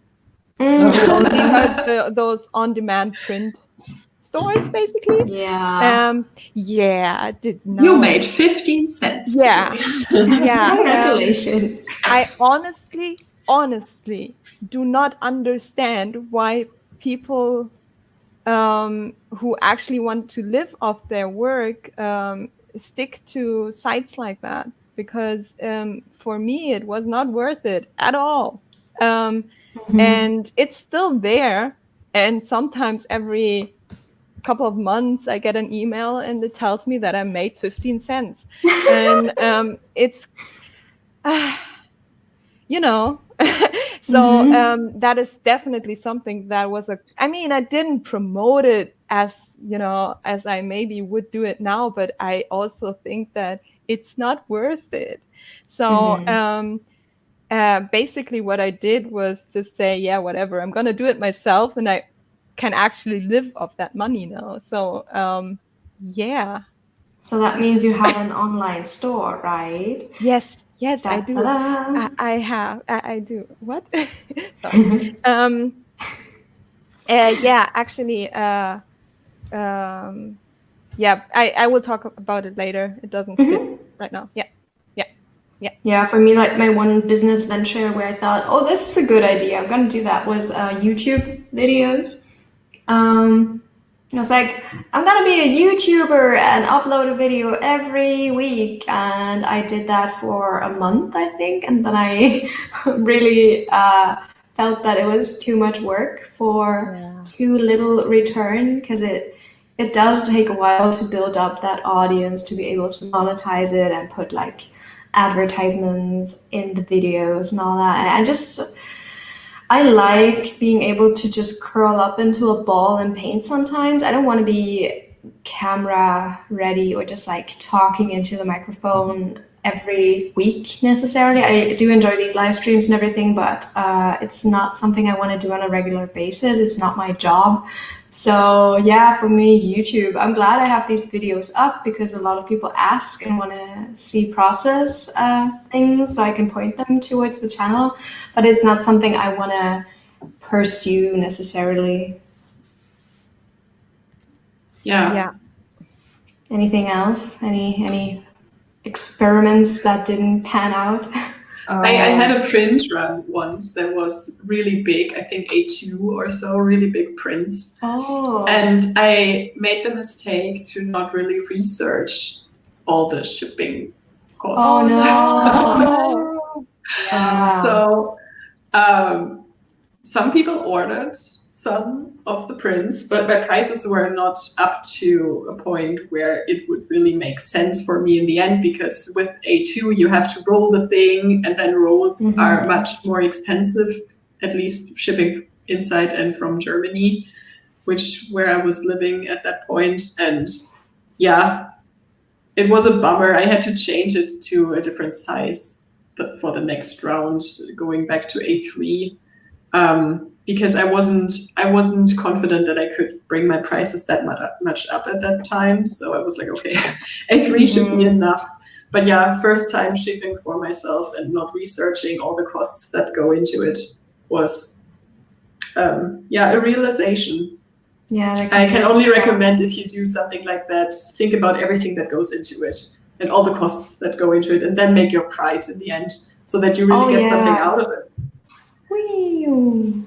Those on-demand print stores, basically. Yeah. I did not. You made 15 cents. Yeah. Yeah. Congratulations. I honestly do not understand why people who actually want to live off their work stick to sites like that, because for me it was not worth it at all. And it's still there, and sometimes every couple of months I get an email and it tells me that I made 15 cents. And it's so that is definitely something that was I didn't promote it as as I maybe would do it now, but I also think that it's not worth it. So basically what I did was just say, yeah, whatever, I'm gonna do it myself, and I can actually live off that money now. So yeah. So that means you have an online store, right? Yes, I do. I have. I do. What? Sorry. Yeah, actually, yeah, I will talk about it later. It doesn't fit right now. Yeah, for me, like my one business venture where I thought, oh, this is a good idea, I'm gonna do that, was YouTube videos. I was like, I'm gonna be a YouTuber and upload a video every week, and I did that for a month, I think, and then I really felt that it was too much work for too little return, because it does take a while to build up that audience to be able to monetize it and put like advertisements in the videos and all that. And I like being able to just curl up into a ball and paint sometimes. I don't want to be camera ready or just like talking into the microphone every week necessarily. I do enjoy these live streams and everything, but it's not something I want to do on a regular basis. It's not my job. So yeah, for me, YouTube, I'm glad I have these videos up because a lot of people ask and want to see process things, so I can point them towards the channel, but it's not something I want to pursue necessarily. Yeah. Anything else? Any experiments that didn't pan out? I had a print run once that was really big, I think A2 or so, really big prints. Oh. And I made the mistake to not really research all the shipping costs. Oh no. So some people ordered some of the prints, but my prices were not up to a point where it would really make sense for me in the end, because with A2 you have to roll the thing, and then rolls are much more expensive, at least shipping inside and from Germany, where I was living at that point. And yeah, it was a bummer. I had to change it to a different size for the next round, going back to A3. Because I wasn't confident that I could bring my prices that much up at that time. So I was like, okay, A3 should be enough. But yeah, first time shipping for myself and not researching all the costs that go into it was, a realization. Yeah, I can only recommend, if you do something like that, think about everything that goes into it. and all the costs that go into it, and then make your price in the end, so that you really get something out of it. Whee!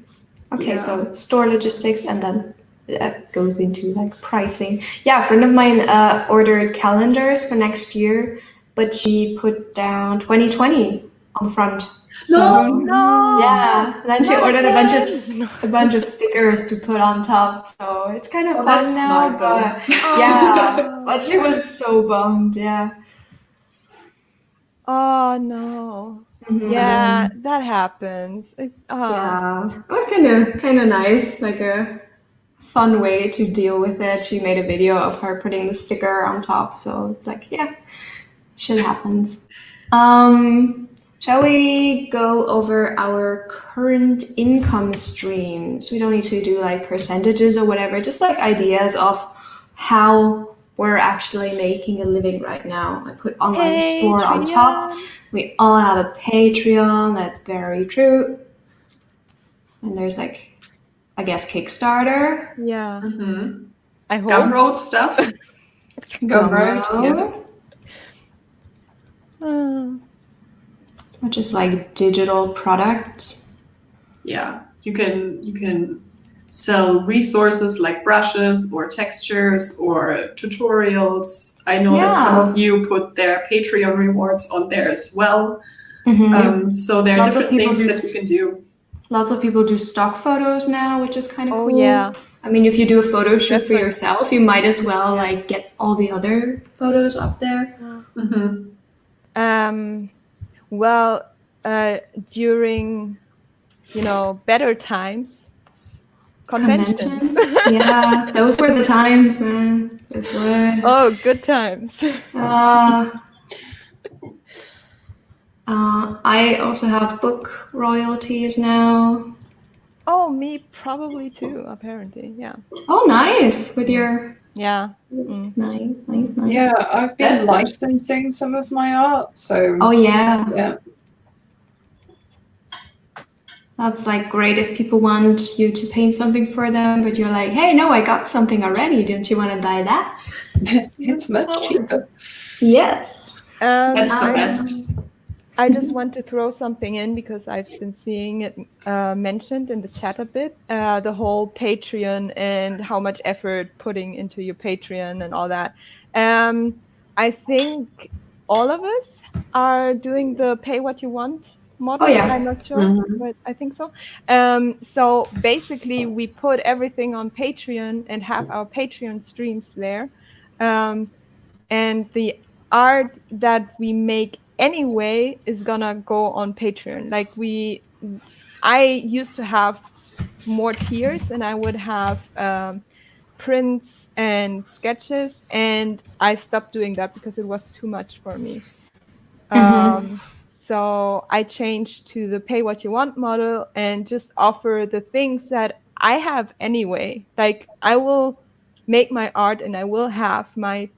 Okay, Yeah. so store logistics, and then that goes into like pricing. Yeah, a friend of mine ordered calendars for next year, but she put down 2020 on the front. So No. yeah, then she Not ordered again. a bunch of stickers to put on top. So it's kind of Oh, fun that's now, smart, though. but yeah, but she was so bummed. Yeah. Oh no. Mhm. Yeah, that happens. Yeah, it was kind of nice, like a fun way to deal with it. She made a video of her putting the sticker on top, so it's like, yeah, shit happens. Shall we go over our current income streams? We don't need to do like percentages or whatever, just like ideas of how we're actually making a living right now. I put online store on top. We all have a Patreon, that's very true. And there's like, I guess, Kickstarter. Yeah. Mm-hmm. I hope. Gumroad stuff. Gumroad, Which is like digital products. Yeah, you can sell resources like brushes or textures or tutorials. I know that some of you put their Patreon rewards on there as well. Mm-hmm. So there are Lots of different people things do that you can do. Lots of people do stock photos now, which is kind of cool. Yeah. I mean, if you do a photo shoot That's for like- yourself, you might as well like get all the other photos up there. Mm-hmm. Well, during, better times, conventions. Yeah, those were the times, man. It were. Oh, good times. I also have book royalties now. Oh, me probably too, apparently. Yeah. Oh, nice. With your... Yeah. Nice. Yeah, I've been That's good. licensing some of my art, so Oh, yeah. yeah. That's like great if people want you to paint something for them, but you're like, hey, no, I got something already. Don't you want to buy that? It's much cheaper. Yes. That's the best. I just want to throw something in because I've been seeing it mentioned in the chat a bit, the whole Patreon and how much effort putting into your Patreon and all that. I think all of us are doing the pay what you want model. Oh, yeah. I'm not sure, but I think so. So basically we put everything on Patreon and have our Patreon streams there. And the art that we make anyway is gonna go on Patreon. Like I used to have more tiers, and I would have prints and sketches, and I stopped doing that because it was too much for me. So I changed to the pay what you want model and just offer the things that I have anyway. Like I will make my art and I will have my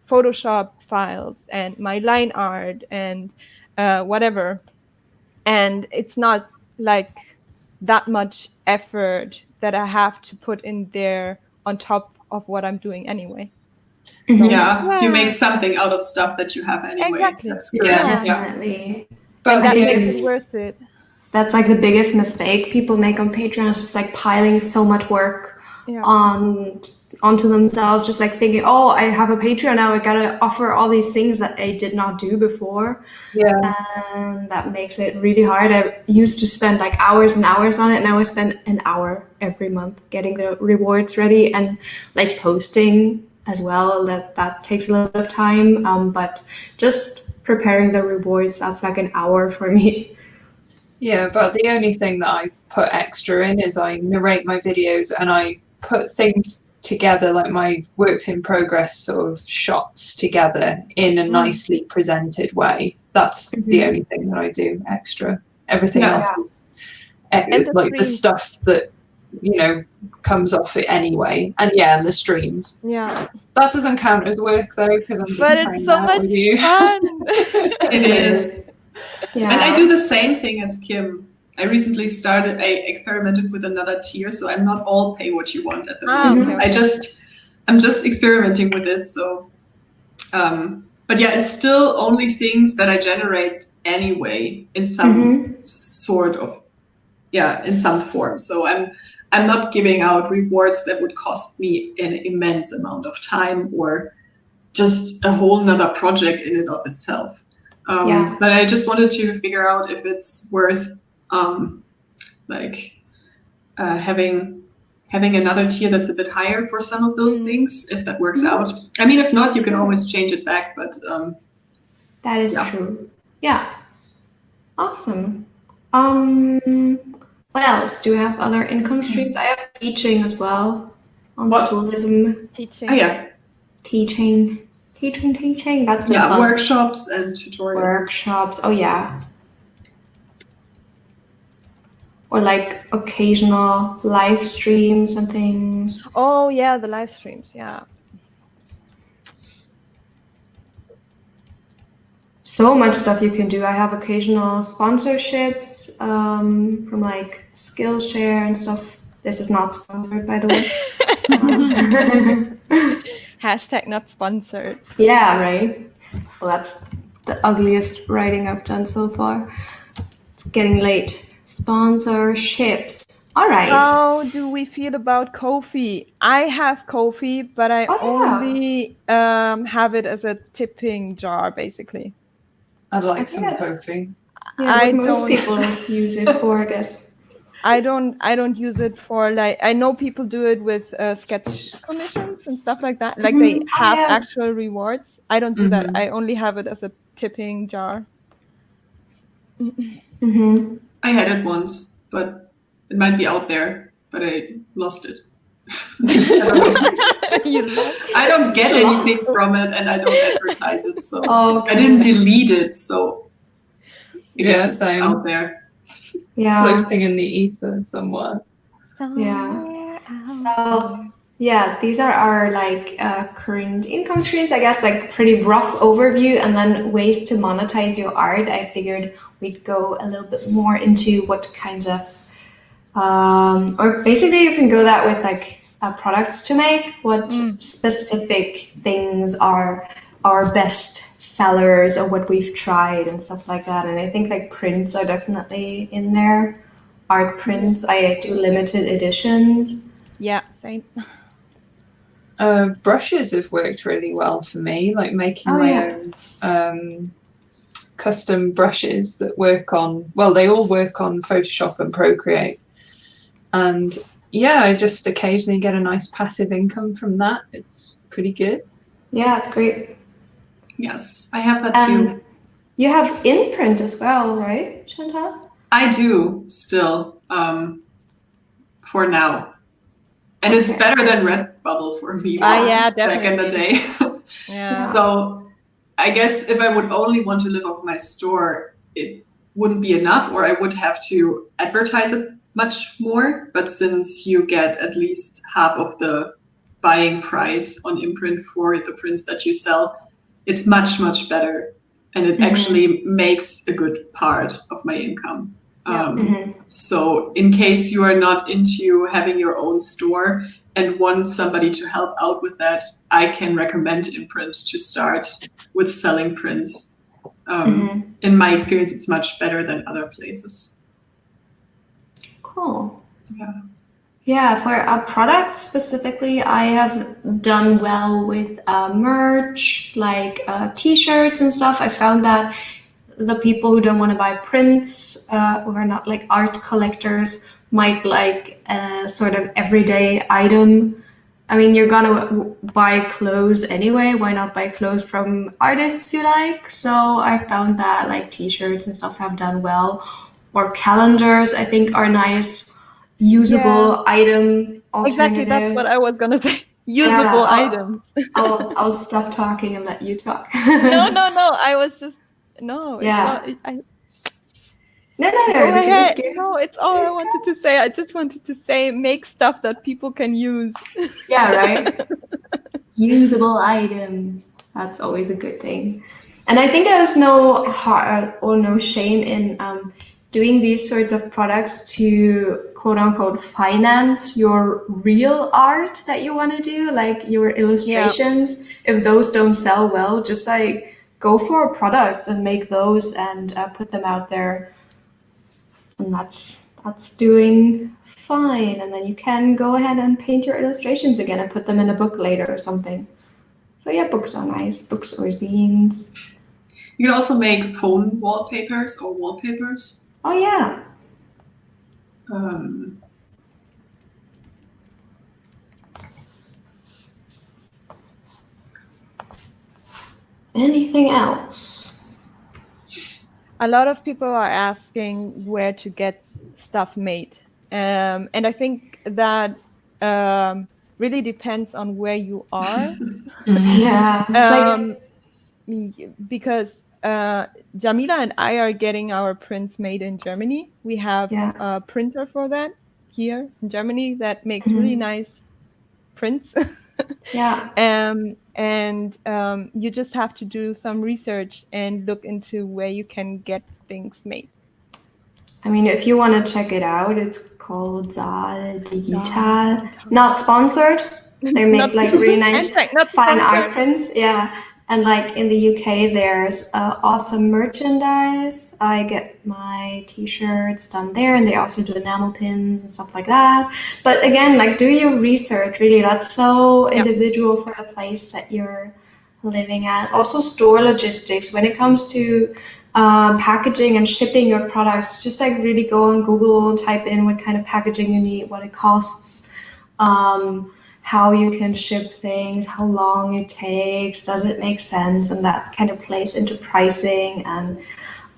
Photoshop files and my line art and whatever. And it's not like that much effort that I have to put in there on top of what I'm doing anyway. So, Yeah, you make something out of stuff that you have anyway. Exactly. That's great. Yeah. Definitely. But that I think makes it's- it worth it. That's like the biggest mistake people make on Patreon. It's just like piling so much work onto themselves, just like thinking, oh, I have a Patreon now, I gotta offer all these things that I did not do before. Yeah. And that makes it really hard. I used to spend like hours and hours on it. Now I spend an hour every month getting the rewards ready and like posting as well. That takes a little bit of time. But just preparing the rewards, that's like an hour for me. Yeah, but the only thing that I put extra in is I narrate my videos and I put things together, like my works in progress sort of shots together in a nicely presented way. That's the only thing that I do extra. Everything else is like the stuff that, comes off it anyway. And and the streams. Yeah. That doesn't count as work though, because I'm just But it's so much fun. It is. Yeah. And I do the same thing as Kim. I recently I experimented with another tier, so I'm not all pay what you want at the moment. Okay. I'm just experimenting with it. So But yeah, it's still only things that I generate anyway in some sort of, in some form. So I'm not giving out rewards that would cost me an immense amount of time or just a whole nother project in and of itself. But I just wanted to figure out if it's worth having another tier that's a bit higher for some of those things, if that works out. I mean, if not, you can always change it back, but that is true. Yeah. Awesome. What else? Do we have other income streams? I have teaching as well on schoolism. Teaching. Oh, yeah. Teaching. That's fun. Workshops and tutorials. Workshops. Oh yeah. Or like occasional live streams and things. Oh yeah, the live streams. Yeah. So much stuff you can do. I have occasional sponsorships from like Skillshare and stuff. This is not sponsored, by the way. Hashtag not sponsored. Yeah, right. Well, that's the ugliest writing I've done so far. It's getting late. Sponsorships. All right. How do we feel about Ko-fi? I have Ko-fi, but I only have it as a tipping jar, basically. I'd like some Ko-fi. Yeah, most people use it for, I guess. I don't use it for, like, I know people do it with sketch commissions and stuff like that. Like they have actual rewards. I don't do that. I only have it as a tipping jar. I had it once, but it might be out there, but I lost it. I don't get anything from it, and I don't advertise it, so I didn't delete it, so it is out there. Yeah, floating in the ether somewhere. These are our like current income streams, I guess, like pretty rough overview, and then ways to monetize your art. I figured we'd go a little bit more into what kinds of or basically you can go that with like products to make, what specific things are our best sellers or what we've tried and stuff like that. And I think like prints are definitely in there. Art prints, I do limited editions. Yeah, same. Brushes have worked really well for me, like making my own custom brushes that work on, well, they all work on Photoshop and Procreate. And yeah, I just occasionally get a nice passive income from that. It's pretty good. Yeah, it's great. Yes, I have that too. You have in print as well, right, Chantal? I do still, for now. And it's better than Redbubble for me yeah, back in the day. Yeah. So I guess if I would only want to live off my store, it wouldn't be enough, or I would have to advertise it much more. But since you get at least half of the buying price on imprint for the prints that you sell, it's much, much better. And it actually makes a good part of my income. So in case you are not into having your own store and want somebody to help out with that, I can recommend Imprint to start with selling prints. In my experience, it's much better than other places. Cool. Yeah, for our products specifically, I have done well with merch, like t-shirts and stuff. I found that the people who don't want to buy prints, who are not like art collectors, might like a sort of everyday item. I mean, you're gonna buy clothes anyway. Why not buy clothes from artists you like? So I found that like t-shirts and stuff have done well. Or calendars, I think, are nice, usable item alternative. Exactly, that's what I was gonna say. Usable items. I'll stop talking and let you talk. No. I was just No, No, it's all I wanted to say. I just wanted to say, make stuff that people can use. Yeah, right. Usable items. That's always a good thing. And I think there's no shame in doing these sorts of products to quote unquote finance your real art that you want to do, like your illustrations. If those don't sell well, just like go for products and make those and put them out there. And that's doing fine. And then you can go ahead and paint your illustrations again and put them in a book later or something. So yeah, books are nice, books or zines. You can also make phone wallpapers or wallpapers. Oh yeah. Anything else? A lot of people are asking where to get stuff made. And I think that really depends on where you are. Yeah. Because Djamila and I are getting our prints made in Germany. We have a printer for that here in Germany that makes really nice prints. Yeah. And you just have to do some research and look into where you can get things made. I mean, if you want to check it out, it's called Saal Digital. Not sponsored. They make like really nice fine art prints. Yeah. And like in the UK, there's awesome merchandise. I get my t-shirts done there, and they also do enamel pins and stuff like that. But again, like do your research, really. That's so individual for the place that you're living at. Also store logistics when it comes to packaging and shipping your products. Just like really go on Google, type in what kind of packaging you need, what it costs, how you can ship things, how long it takes, does it make sense, and that kind of plays into pricing and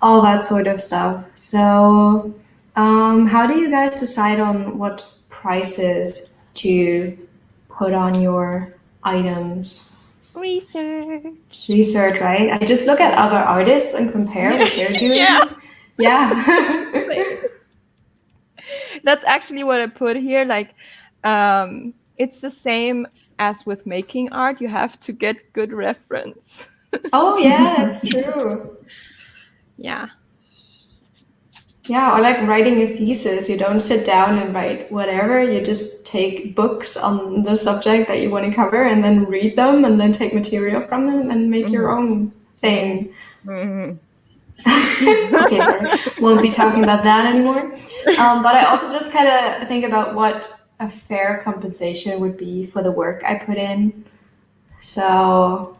all that sort of stuff. So how do you guys decide on what prices to put on your items? Research, right? I just look at other artists and compare what they're doing. Yeah. That's actually what I put here. Like, it's the same as with making art. You have to get good reference. Oh yeah, that's true. Yeah. Yeah, or like writing a thesis. You don't sit down and write whatever. You just take books on the subject that you want to cover and then read them and then take material from them and make your own thing. Okay, sorry. Won't be talking about that anymore. But I also just kind of think about what a fair compensation would be for the work I put in. So,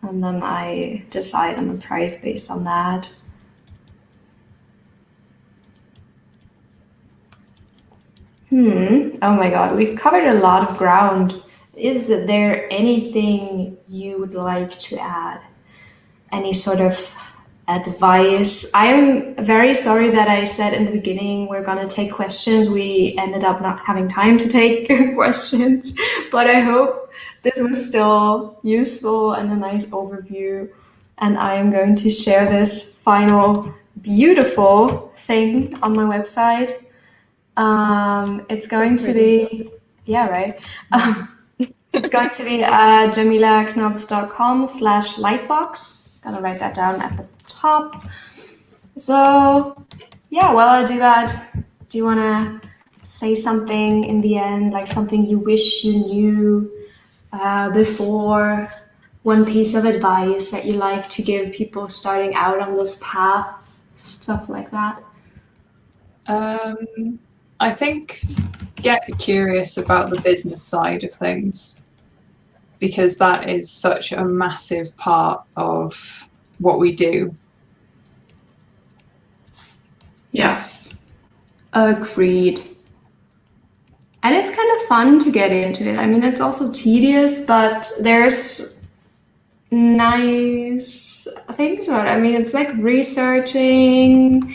and then I decide on the price based on that. Oh my God, we've covered a lot of ground. Is there anything you would like to add? Any sort of advice? I am very sorry that I said in the beginning we're going to take questions. We ended up not having time to take questions, but I hope this was still useful and a nice overview. And I am going to share this final beautiful thing on my website. It's going to be, it's going to be djamilaknopf.com/lightbox. Gonna write that down at the top. So yeah, while I do that, do you want to say something in the end, like something you wish you knew before? One piece of advice that you like to give people starting out on this path, stuff like that? I think get curious about the business side of things, because that is such a massive part of what we do. Yes, agreed. And it's kind of fun to get into it. I mean, it's also tedious, but there's nice things about it. I mean, it's like researching,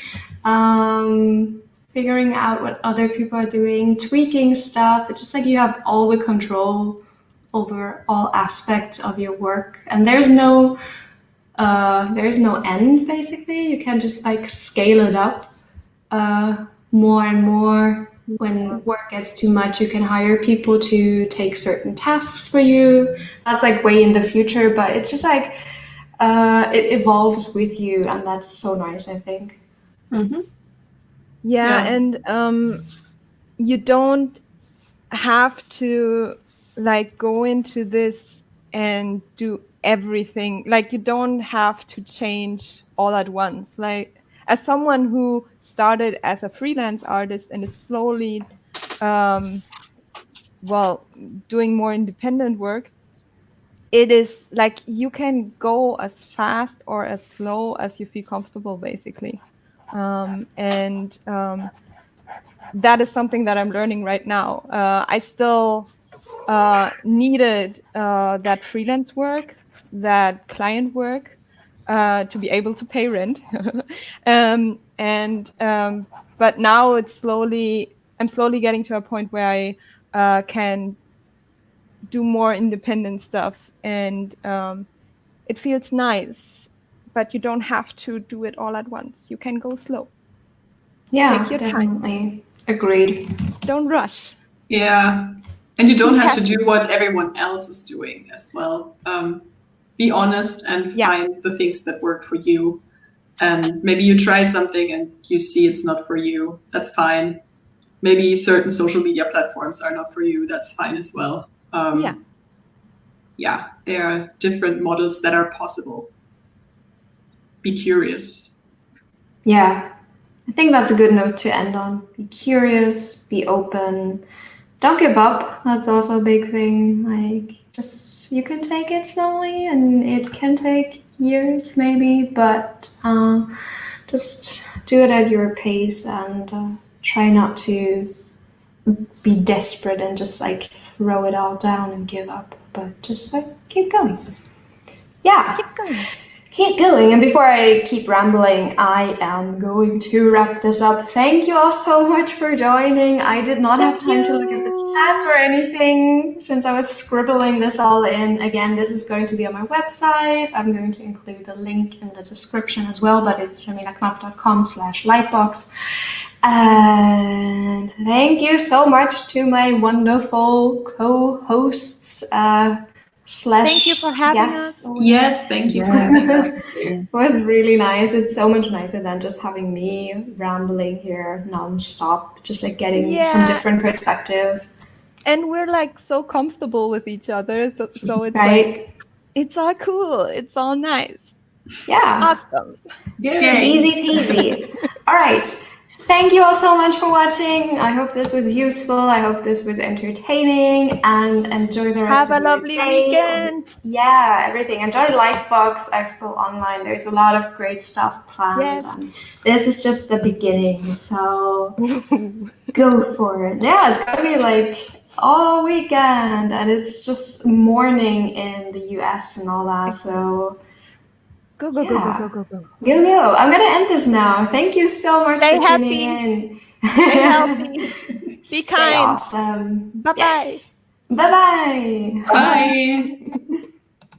figuring out what other people are doing, tweaking stuff. It's just like you have all the control over all aspects of your work, and there's no end. Basically, you can just like scale it up more and more. When work gets too much, you can hire people to take certain tasks for you. That's like way in the future, but it's just like it evolves with you, and that's so nice, I think. Mm-hmm. Yeah, and you don't have to like go into this and do everything. Like you don't have to change all at once. Like as someone who started as a freelance artist and is slowly doing more independent work, it is like you can go as fast or as slow as you feel comfortable, basically. That is something that I'm learning right now. I still needed that freelance work, that client work, to be able to pay rent. But now I'm slowly getting to a point where I can do more independent stuff, and it feels nice. But you don't have to do it all at once. You can go slow. Yeah, take your definitely. time. Agreed. Don't rush. Yeah. And you don't have to do what everyone else is doing as well. Be honest and find the things that work for you. And maybe you try something and you see it's not for you. That's fine. Maybe certain social media platforms are not for you. That's fine as well. Yeah, there are different models that are possible. Be curious. Yeah, I think that's a good note to end on. Be curious, be open. Don't give up. That's also a big thing. Like, just you can take it slowly, and it can take years maybe, but just do it at your pace and try not to be desperate and just like throw it all down and give up, but just like keep going. Yeah. Keep going. And before I keep rambling, I am going to wrap this up. Thank you all so much for joining. I did not have time to look at the chat or anything since I was scribbling this all in. Again, this is going to be on my website. I'm going to include the link in the description as well, but it's djamilaknopf.com/lightbox. And thank you so much to my wonderful co-hosts. Thank you for having us. Yes, thank you for having us. It was really nice. It's so much nicer than just having me rambling here nonstop, just like getting some different perspectives. And we're like so comfortable with each other, so it's right? like it's all cool. It's all nice. Yeah. Awesome. Yay. Easy peasy. All right. Thank you all so much for watching. I hope this was useful. I hope this was entertaining, and enjoy the rest of your day. Have a lovely weekend. Yeah, everything. Enjoy Lightbox Expo Online. There's a lot of great stuff planned. Yes. And this is just the beginning, so go for it. Yeah, it's gonna be like all weekend, and it's just morning in the US and all that, so Go. Go. I'm gonna end this now. Thank you so much for tuning in. Stay healthy. Be kind. Awesome. Bye-bye. Yes. Bye-bye. Bye.